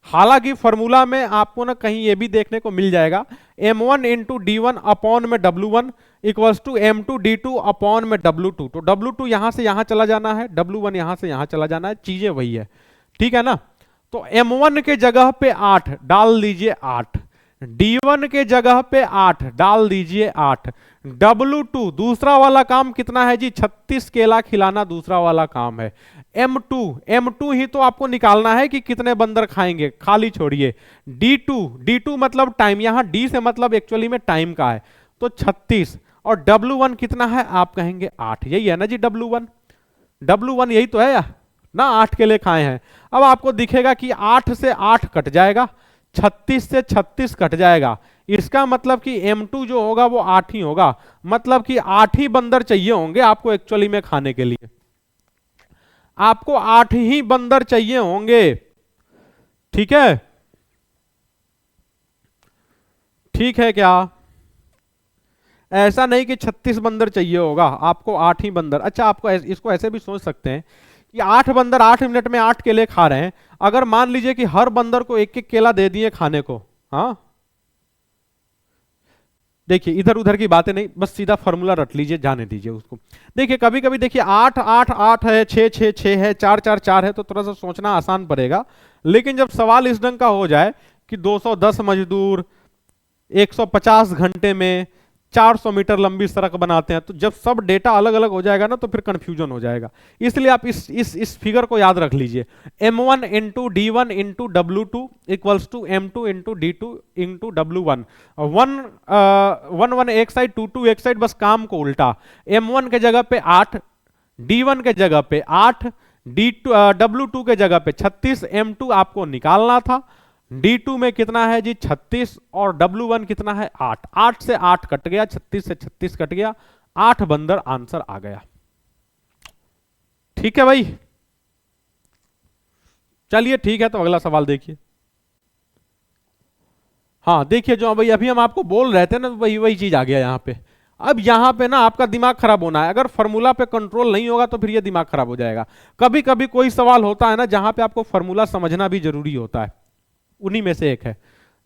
हालांकि फॉर्मूला में आपको ना कहीं ये भी देखने को मिल जाएगा, M1 इंटू D1 अपॉन में W1 equals to M2 D2 upon में W2। तो W2 यहां से यहां चला जाना है, W1 यहां से यहां चला जाना है, चीजें वही है। ठीक है ना, तो M1 के जगह पे 8 डाल दीजिए, 8 D1 के जगह पे 8 डाल दीजिए 8। W2 दूसरा वाला काम कितना है जी, 36 केला खिलाना दूसरा वाला काम है। M2 ही तो आपको निकालना है कि कितने बंदर खाएंगे, खाली छोड़िए। D2 मतलब टाइम, यहां D से मतलब एक्चुअली में टाइम का है, तो 36। और W1 कितना है, आप कहेंगे 8, यही है ना जी W1 यही तो है ना, 8 केले खाए हैं। अब आपको दिखेगा कि 8 से 8 कट जाएगा, 36 से 36 कट जाएगा, इसका मतलब कि M2 जो होगा वो 8 ही होगा, मतलब कि 8 ही बंदर चाहिए होंगे आपको एक्चुअली में खाने के लिए, आपको 8 ही बंदर चाहिए होंगे। ठीक है, ठीक है क्या? ऐसा नहीं कि 36 बंदर चाहिए होगा, आपको 8 ही बंदर। अच्छा, आपको इसको ऐसे भी सोच सकते हैं कि 8 बंदर 8 मिनट में 8 केले खा रहे हैं, अगर मान लीजिए कि हर बंदर को एक एक केला दे दिए खाने को, हाँ, देखिए इधर उधर की बातें नहीं, बस सीधा फॉर्मूला रट लीजिए, जाने दीजिए उसको। देखिए कभी कभी देखिए 8 8 8 है, 6 6 6 है, 4 4 4 है, तो थोड़ा सा सोचना आसान पड़ेगा। लेकिन जब सवाल इस ढंग का हो जाए कि 210 मजदूर 150 घंटे में 400 मीटर लंबी सड़क बनाते हैं, तो जब सब डेटा अलग अलग हो जाएगा ना तो फिर कंफ्यूजन हो जाएगा। इसलिए आप इस फिगर को याद रख लीजिए, m1 into D1 into W2 equals to M2 into D2 into W1। 1 एक साइड, 2 एक साइड, बस काम को उल्टा। M1 के जगह पे 8, D1 के जगह पे 8, W2 के जगह पे 36, M2 आपको निकालना था। D2 में कितना है जी 36, और W1 कितना है 8, 8 से 8 कट गया, 36 से 36 कट गया, 8 बंदर आंसर आ गया। ठीक है भाई, चलिए ठीक है, तो अगला सवाल देखिए। हाँ देखिए, जो भाई अभी हम आपको बोल रहे थे ना, वही वही चीज आ गया यहां पे। अब यहां पे ना आपका दिमाग खराब होना है, अगर फॉर्मूला पे कंट्रोल नहीं होगा तो फिर ये दिमाग खराब हो जाएगा। कभी कभी कोई सवाल होता है ना जहां पे आपको फॉर्मूला समझना भी जरूरी होता है, उन्हीं में से एक है।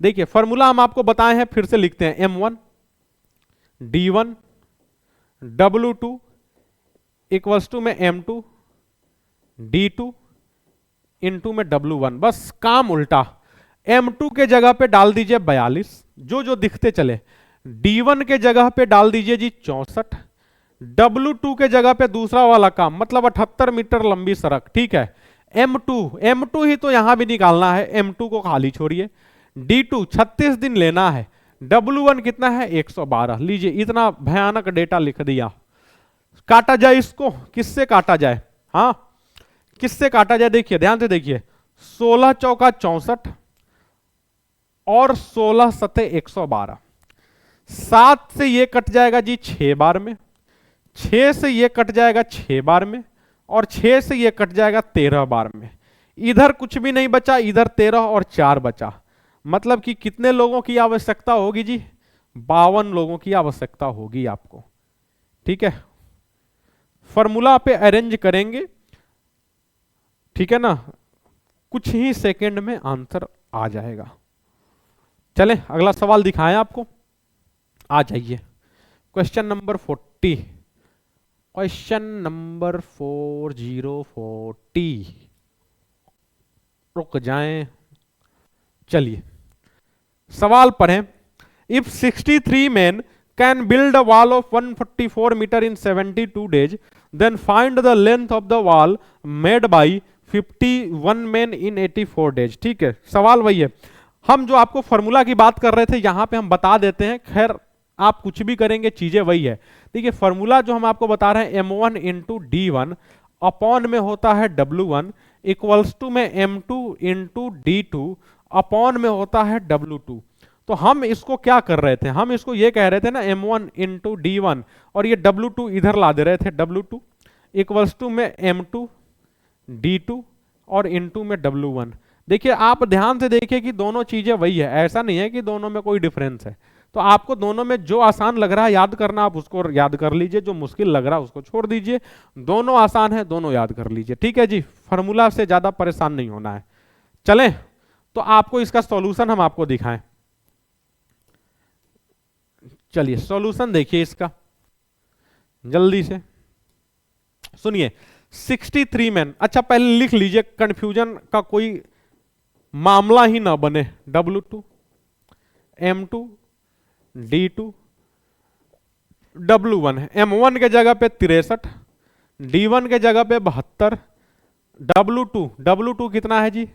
देखिए फॉर्मूला हम आपको बताए हैं, फिर से लिखते हैं, M1 D1 W2 equals to में M2 D2 इंटू में W1, बस काम उल्टा। M2 के जगह पे डाल दीजिए 42, जो जो दिखते चले। D1 के जगह पे डाल दीजिए जी 64, W2 के जगह पे दूसरा वाला काम, मतलब 78 मीटर लंबी सड़क। ठीक है, M2 ही तो यहां भी निकालना है, M2 को खाली छोड़िए। D2 36 दिन लेना है, W1 कितना है 112। लीजिए इतना भयानक डेटा लिख दिया। काटा जाए इसको, किससे काटा जाए, हाँ किससे काटा जाए, देखिए ध्यान से देखिए, 16 चौका 64 और 16 सते 112, 7 से ये कट जाएगा जी 6 बार में, 6 से ये कट जाएगा 6 बार में, और 6 से ये कट जाएगा 13 बार में। इधर कुछ भी नहीं बचा, इधर 13 और 4 बचा, मतलब कि कितने लोगों की आवश्यकता होगी जी, 52 लोगों की आवश्यकता होगी आपको। ठीक है, फॉर्मूला पे अरेंज करेंगे, ठीक है ना, कुछ ही सेकंड में आंसर आ जाएगा। चलें अगला सवाल दिखाएं आपको, आ जाइए। क्वेश्चन नंबर 40, क्वेश्चन नंबर 4040, रुक जाएं, चलिए सवाल पढ़ें। If 63 men can build a wall of 144 meter in 72 days, then find the length of the wall made by 51 men in 84 days। ठीक है, सवाल वही है, हम जो आपको फॉर्मूला की बात कर रहे थे यहां पे हम बता देते हैं, खैर आप कुछ भी करेंगे चीजें वही है। देखिए फॉर्मूला जो हम आपको बता रहे हैं, M1 इंटू D1 अपॉन में होता है W1 इक्वल्स टू में M2 इंटू D2 अपॉन में होता है W2। तो हम इसको क्या कर रहे थे, हम इसको ये कह रहे थे ना, M1 इंटू D1, और ये W2 इधर ला दे रहे थे, W2 इक्वल्स टू में M2 D2 और इंटू में W1। देखिए आप ध्यान से देखिए कि दोनों चीजें वही है, ऐसा नहीं है कि दोनों में कोई डिफरेंस है। तो आपको दोनों में जो आसान लग रहा है याद करना, आप उसको याद कर लीजिए, जो मुश्किल लग रहा है उसको छोड़ दीजिए। दोनों आसान है, दोनों याद कर लीजिए। ठीक है जी, फॉर्मूला से ज्यादा परेशान नहीं होना है। चलें तो आपको इसका सॉल्यूशन हम आपको दिखाएं। चलिए सॉल्यूशन देखिए इसका जल्दी से, सुनिए। 63 मैन, अच्छा पहले लिख लीजिए, कंफ्यूजन का कोई मामला ही ना बने। W2 M2, D2, W1 है। M1 के जगह पे 63, D1 के जगह पे 72, W2 कितना है जी?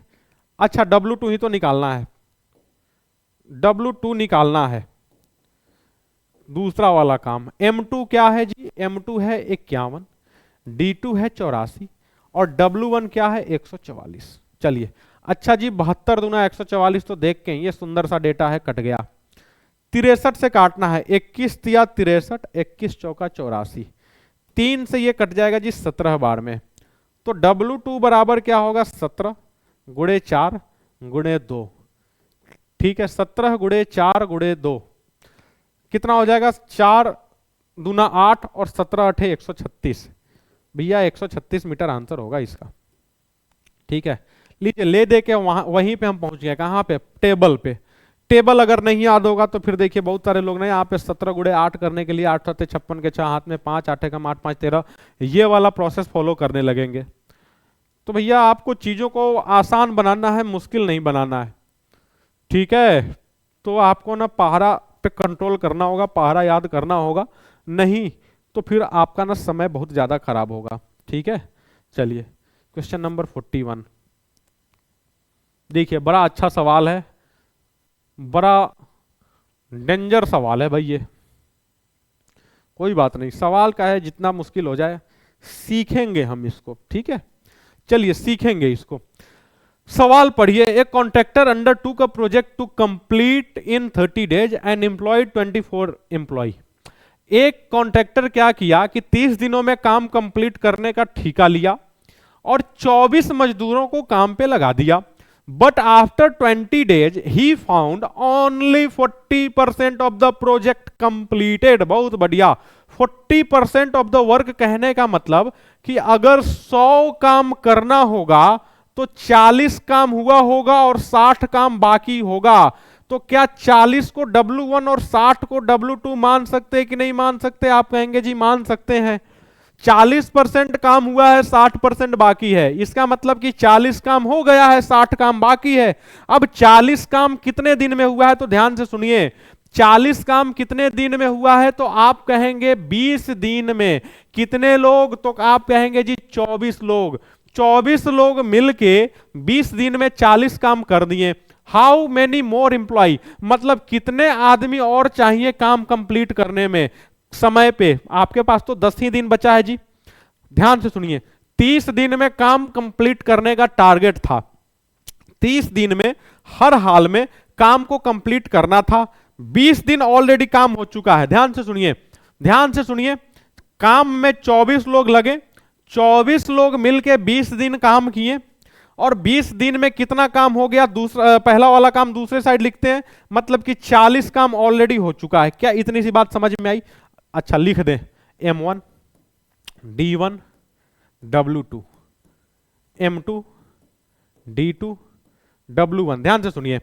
अच्छा W2 ही तो निकालना है, W2 निकालना है, दूसरा वाला काम। M2 क्या है जी? M2 है 51, D2 है 84 और W1 क्या है? 144। चलिए अच्छा जी, 72 दूना 144 तो देख के ये सुंदर सा डेटा है, कट गया। 63 से काटना है, 21 तिया 63, 21 चौका 84, 3 से ये कट जाएगा जी 17 बार में। तो W2 बराबर क्या होगा? 17 गुणे 4 गुणे 2। ठीक है, 17 गुणे 4 गुणे 2 कितना हो जाएगा? 4 दूना 8 और 17 अठे 136। भैया 136 मीटर आंसर होगा इसका। ठीक है, लीजिए ले दे के वहीं पे हम पहुंच गए। कहां पे? टेबल पे। टेबल अगर नहीं याद होगा तो फिर देखिए बहुत सारे लोग ना यहाँ पे 17 गुणे 8 करने के लिए 8 7 56 के 6 हाथ में 5 8 कम 8 5 13 ये वाला प्रोसेस फॉलो करने लगेंगे। तो भैया आपको चीजों को आसान बनाना है, मुश्किल नहीं बनाना है। ठीक है, तो आपको ना पहाड़ा पे कंट्रोल करना होगा, पहाड़ा याद करना होगा, नहीं तो फिर आपका ना समय बहुत ज्यादा खराब होगा। ठीक है, चलिए क्वेश्चन नंबर 41 देखिए, बड़ा अच्छा सवाल है, बड़ा डेंजर सवाल है भाई ये। कोई बात नहीं, सवाल का है जितना मुश्किल हो जाए सीखेंगे हम इसको। ठीक है, चलिए सीखेंगे इसको। सवाल पढ़िए, एक कॉन्ट्रैक्टर अंडर टू का project to complete in 30 days and employed 24 employ. एक कॉन्ट्रैक्टर क्या किया कि 30 दिनों में काम कंप्लीट करने का ठेका लिया और 24 मजदूरों को काम पे लगा दिया। But after 20 days he found only 40% of the project completed. बहुत बढ़िया, 40% ऑफ द वर्क कहने का मतलब कि अगर 100 काम करना होगा तो 40 काम हुआ होगा और 60 काम बाकी होगा। तो क्या 40 को W1 और 60 को W2 मान सकते हैं कि नहीं मान सकते? आप कहेंगे जी मान सकते हैं। 40% काम हुआ है, 60% बाकी है, इसका मतलब कि 40 काम हो गया है, 60 काम बाकी है। अब 40 काम कितने दिन में हुआ है? तो ध्यान से सुनिए, 40 काम कितने दिन में हुआ है? तो आप कहेंगे 20 दिन में। कितने लोग? तो आप कहेंगे जी 24 लोग। 24 लोग मिलके 20 दिन में 40 काम कर दिए। हाउ मेनी मोर एम्प्लॉय, मतलब कितने आदमी और चाहिए काम कंप्लीट करने में समय पे? आपके पास तो 10 ही दिन बचा है जी। ध्यान से सुनिए, 30 दिन में काम कंप्लीट करने का टारगेट था। 30 दिन में हर हाल में काम को कंप्लीट करना था। 20 दिन ऑलरेडी काम हो चुका है। ध्यान से सुनिए, ध्यान से सुनिए, काम में 24 लोग लगे, 24 लोग मिलके 20 दिन काम किए और 20 दिन में कितना काम हो गया? दूसरा पहला वाला काम दूसरे साइड लिखते हैं, मतलब कि 40 काम ऑलरेडी हो चुका है। क्या इतनी सी बात समझ में आई? अच्छा लिख दें, M1 D1 W2 M2 D2 W1। ध्यान से सुनिए,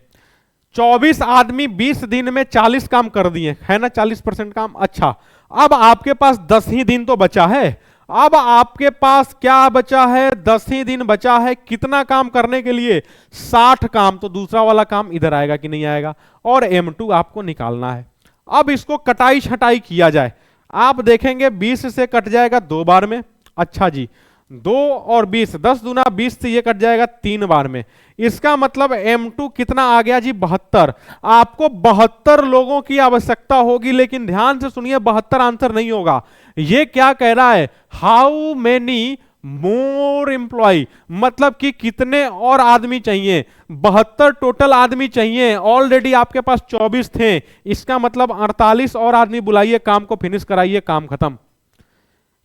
24 आदमी 20 दिन में 40 काम कर दिए, है ना? 40% काम। अच्छा, अब आपके पास 10 ही दिन तो बचा है। अब आपके पास क्या बचा है? 10 ही दिन बचा है। कितना काम करने के लिए? 60 काम। तो दूसरा वाला काम इधर आएगा कि नहीं आएगा? और M2 आपको निकालना है। अब इसको कटाई छटाई किया जाए, आप देखेंगे 20 से कट जाएगा 2 बार में। अच्छा जी, 2 और 20, 10 दूना 20 से ये कट जाएगा 3 बार में। इसका मतलब M2 कितना आ गया जी? 72। आपको 72 लोगों की आवश्यकता होगी, लेकिन ध्यान से सुनिए, 72 आंसर नहीं होगा। ये क्या कह रहा है? हाउ मेनी मोर एम्प्लॉय, मतलब कि कितने और आदमी चाहिए? 72 टोटल आदमी चाहिए, ऑलरेडी आपके पास 24 थे। इसका मतलब 48 और आदमी बुलाइए, काम को फिनिश कराइए, काम खत्म।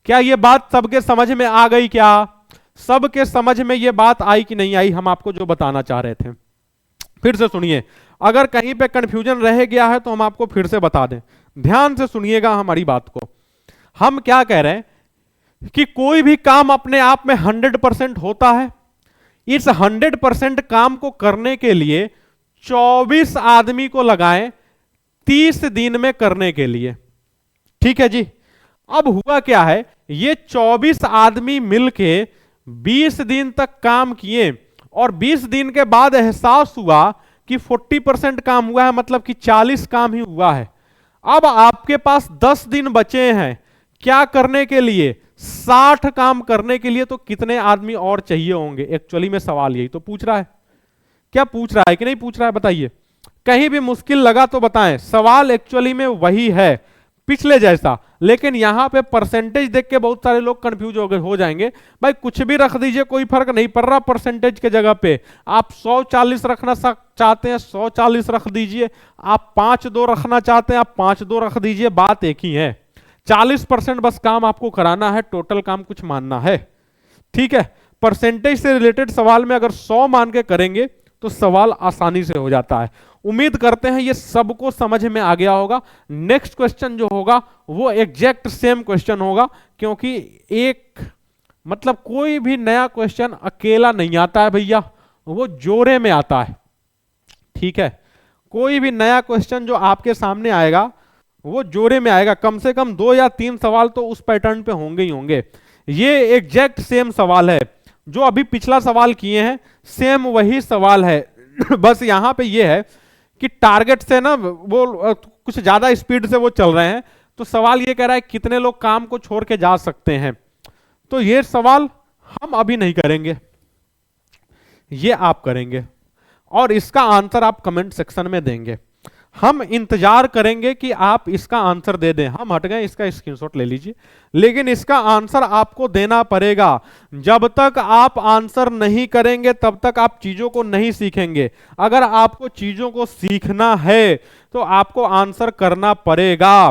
क्या ये बात सबके समझ में आ गई? क्या सबके समझ में ये बात आई कि नहीं आई? हम आपको जो बताना चाह रहे थे, फिर से सुनिए। अगर कहीं पे कंफ्यूजन रह गया है तो हम आपको फिर से बता दें। ध्यान से सुनिएगा हमारी बात को। हम क्या कह रहे हैं कि कोई भी काम अपने आप में 100% होता है। इस 100% काम को करने के लिए 24 आदमी को लगाएं 30 दिन में करने के लिए। ठीक है जी। अब हुआ क्या है, ये 24 आदमी मिलके 20 दिन तक काम किए और 20 दिन के बाद एहसास हुआ कि 40% काम हुआ है, मतलब कि 40 काम ही हुआ है। अब आपके पास 10 दिन बचे हैं क्या करने के लिए, 60 काम करने के लिए। तो कितने आदमी और चाहिए होंगे? एक्चुअली में सवाल यही तो पूछ रहा है। क्या पूछ रहा है कि नहीं पूछ रहा है, बताइए। कहीं भी मुश्किल लगा तो बताएं। सवाल एक्चुअली में वही है, पिछले जैसा, लेकिन यहां पे परसेंटेज देख के बहुत सारे लोग कंफ्यूज हो जाएंगे। भाई कुछ भी रख दीजिए, कोई फर्क नहीं पड़ रहा परसेंटेज के जगह पे। आप 140 रखना चाहते हैं 140 रख दीजिए, आप 5-2 रखना चाहते हैं आप 5-2 रख दीजिए, बात एक ही है। 40% बस काम आपको कराना है, टोटल काम कुछ मानना है। ठीक है, परसेंटेज से रिलेटेड सवाल में अगर 100 मान के करेंगे तो सवाल आसानी से हो जाता है। उम्मीद करते हैं ये सबको समझ में आ गया होगा। नेक्स्ट क्वेश्चन जो होगा वो एग्जैक्ट सेम क्वेश्चन होगा, क्योंकि एक मतलब कोई भी नया क्वेश्चन अकेला नहीं आता है भैया, वो जोड़े में आता है। ठीक है, कोई भी नया क्वेश्चन जो आपके सामने आएगा वो जोड़े में आएगा। कम से कम 2 या 3 सवाल तो उस पैटर्न पे होंगे ही होंगे। ये एग्जैक्ट सेम सवाल है जो अभी पिछला सवाल किए हैं, सेम वही सवाल है। बस यहां पे ये है कि टारगेट से ना वो कुछ ज्यादा स्पीड से वो चल रहे हैं। तो सवाल ये कह रहा है कितने लोग काम को छोड़ के जा सकते हैं। तो ये सवाल हम अभी नहीं करेंगे, ये आप करेंगे और इसका आंसर आप कमेंट सेक्शन में देंगे। हम इंतजार करेंगे कि आप इसका आंसर दे दें। हम हट गए, इसका स्क्रीनशॉट ले लीजिए, लेकिन इसका आंसर आपको देना पड़ेगा। जब तक आप आंसर नहीं करेंगे तब तक आप चीजों को नहीं सीखेंगे। अगर आपको चीजों को सीखना है तो आपको आंसर करना पड़ेगा।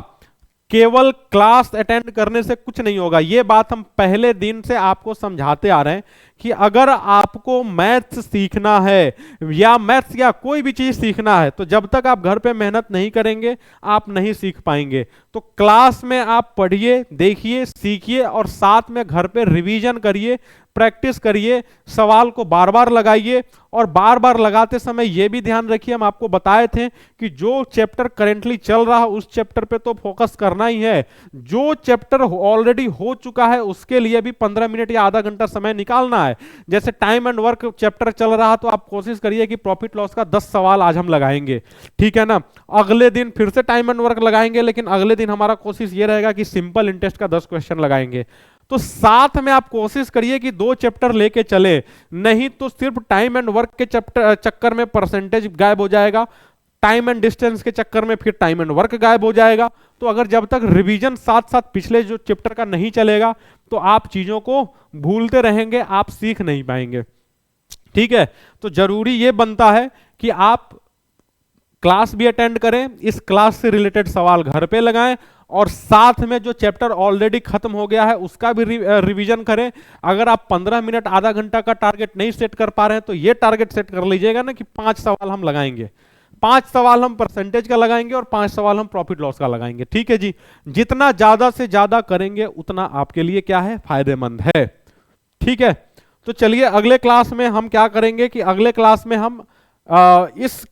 केवल क्लास अटेंड करने से कुछ नहीं होगा। यह बात हम पहले दिन से आपको समझाते आ रहे हैं कि अगर आपको मैथ्स सीखना है या मैथ्स या कोई भी चीज सीखना है तो जब तक आप घर पे मेहनत नहीं करेंगे आप नहीं सीख पाएंगे। तो क्लास में आप पढ़िए, देखिए, सीखिए और साथ में घर पे रिवीजन करिए, प्रैक्टिस करिए, सवाल को बार बार लगाइए। और बार बार लगाते समय यह भी ध्यान रखिए, हम आपको बताए थे कि जो चैप्टर करेंटली चल रहा है उस चैप्टर पे तो फोकस करना ही है। जो चैप्टर ऑलरेडी हो चुका है उसके लिए भी 15 मिनट या आधा घंटा समय निकालना है। जैसे टाइम एंड वर्क चैप्टर चल रहा तो आप कोशिश करिए कि प्रॉफिट लॉस का 10 सवाल आज हम लगाएंगे, ठीक है ना। अगले दिन फिर से टाइम एंड वर्क लगाएंगे, लेकिन अगले दिन हमारा कोशिश ये रहेगा कि सिंपल इंटरेस्ट का 10 क्वेश्चन लगाएंगे। तो साथ में आप कोशिश करिए कि 2 चैप्टर लेके चले, नहीं तो सिर्फ टाइम एंड वर्क के चक्कर में परसेंटेज गायब हो जाएगा, टाइम एंड डिस्टेंस के चक्कर में फिर टाइम एंड वर्क गायब हो जाएगा। तो अगर जब तक रिवीजन साथ साथ पिछले जो चैप्टर का नहीं चलेगा तो आप चीजों को भूलते रहेंगे, आप सीख नहीं पाएंगे। ठीक है, तो जरूरी ये बनता है कि आप क्लास भी अटेंड करें, इस क्लास से रिलेटेड सवाल घर पे लगाएं और साथ में जो चैप्टर ऑलरेडी खत्म हो गया है उसका भी रिवीजन करें। अगर आप 15 मिनट आधा घंटा का टारगेट नहीं सेट कर पा रहे हैं तो ये टारगेट सेट कर लीजिएगा ना कि 5 सवाल हम लगाएंगे, 5 सवाल हम परसेंटेज का लगाएंगे और 5 सवाल हम प्रॉफिट लॉस का लगाएंगे। ठीक है जी, जितना ज्यादा से ज्यादा करेंगे उतना आपके लिए क्या है, फायदेमंद है। ठीक है, तो चलिए अगले क्लास में हम क्या करेंगे कि अगले क्लास में हम इस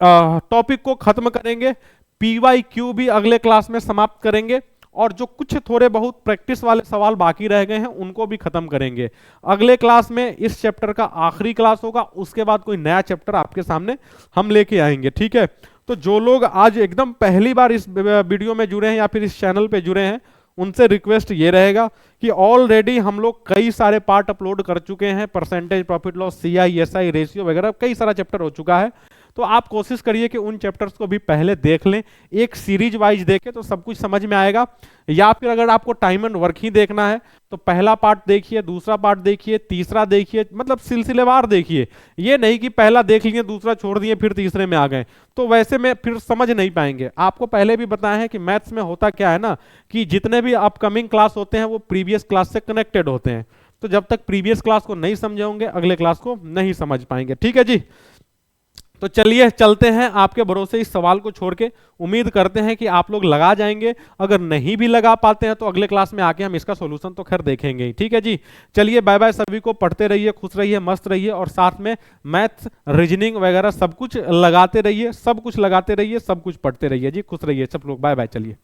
टॉपिक को खत्म करेंगे, PYQ भी अगले क्लास में समाप्त करेंगे और जो कुछ थोड़े बहुत प्रैक्टिस वाले सवाल बाकी रह गए हैं उनको भी खत्म करेंगे। अगले क्लास में इस चैप्टर का आखिरी क्लास होगा, उसके बाद कोई नया चैप्टर आपके सामने हम लेके आएंगे। ठीक है, तो जो लोग आज एकदम पहली बार इस वीडियो में जुड़े हैं या फिर इस चैनल पे जुड़े हैं उनसे रिक्वेस्ट ये रहेगा कि ऑलरेडी हम लोग कई सारे पार्ट अपलोड कर चुके हैं, percentage, profit loss, CI, SI, ratio वगैरह कई सारा चैप्टर हो चुका है। तो आप कोशिश करिए कि उन चैप्टर्स को भी पहले देख लें, एक सीरीज वाइज देखें तो सब कुछ समझ में आएगा। या फिर अगर आपको टाइम एंड वर्क ही देखना है तो पहला पार्ट देखिए, दूसरा पार्ट देखिए, तीसरा देखिए, मतलब सिलसिलेवार देखिए। ये नहीं कि पहला देख लिए दूसरा छोड़ दिए फिर तीसरे में आ गए, तो वैसे में फिर समझ नहीं पाएंगे। आपको पहले भी बताया है कि मैथ्स में होता क्या है ना कि जितने भी अपकमिंग क्लास होते हैं वो प्रीवियस क्लास से कनेक्टेड होते हैं। तो जब तक प्रीवियस क्लास को नहीं समझे होंगे अगले क्लास को नहीं समझ पाएंगे। ठीक है जी, तो चलिए चलते हैं आपके भरोसे इस सवाल को छोड़ के। उम्मीद करते हैं कि आप लोग लगा जाएंगे, अगर नहीं भी लगा पाते हैं तो अगले क्लास में आके हम इसका सॉल्यूशन तो खैर देखेंगे ही। ठीक है जी, चलिए बाय बाय सभी को, पढ़ते रहिए, खुश रहिए, मस्त रहिए और साथ में मैथ्स, रीजनिंग वगैरह सब कुछ लगाते रहिए, सब कुछ लगाते रहिए, सब कुछ पढ़ते रहिए जी, खुश रहिए सब लोग, बाय बाय। चलिए।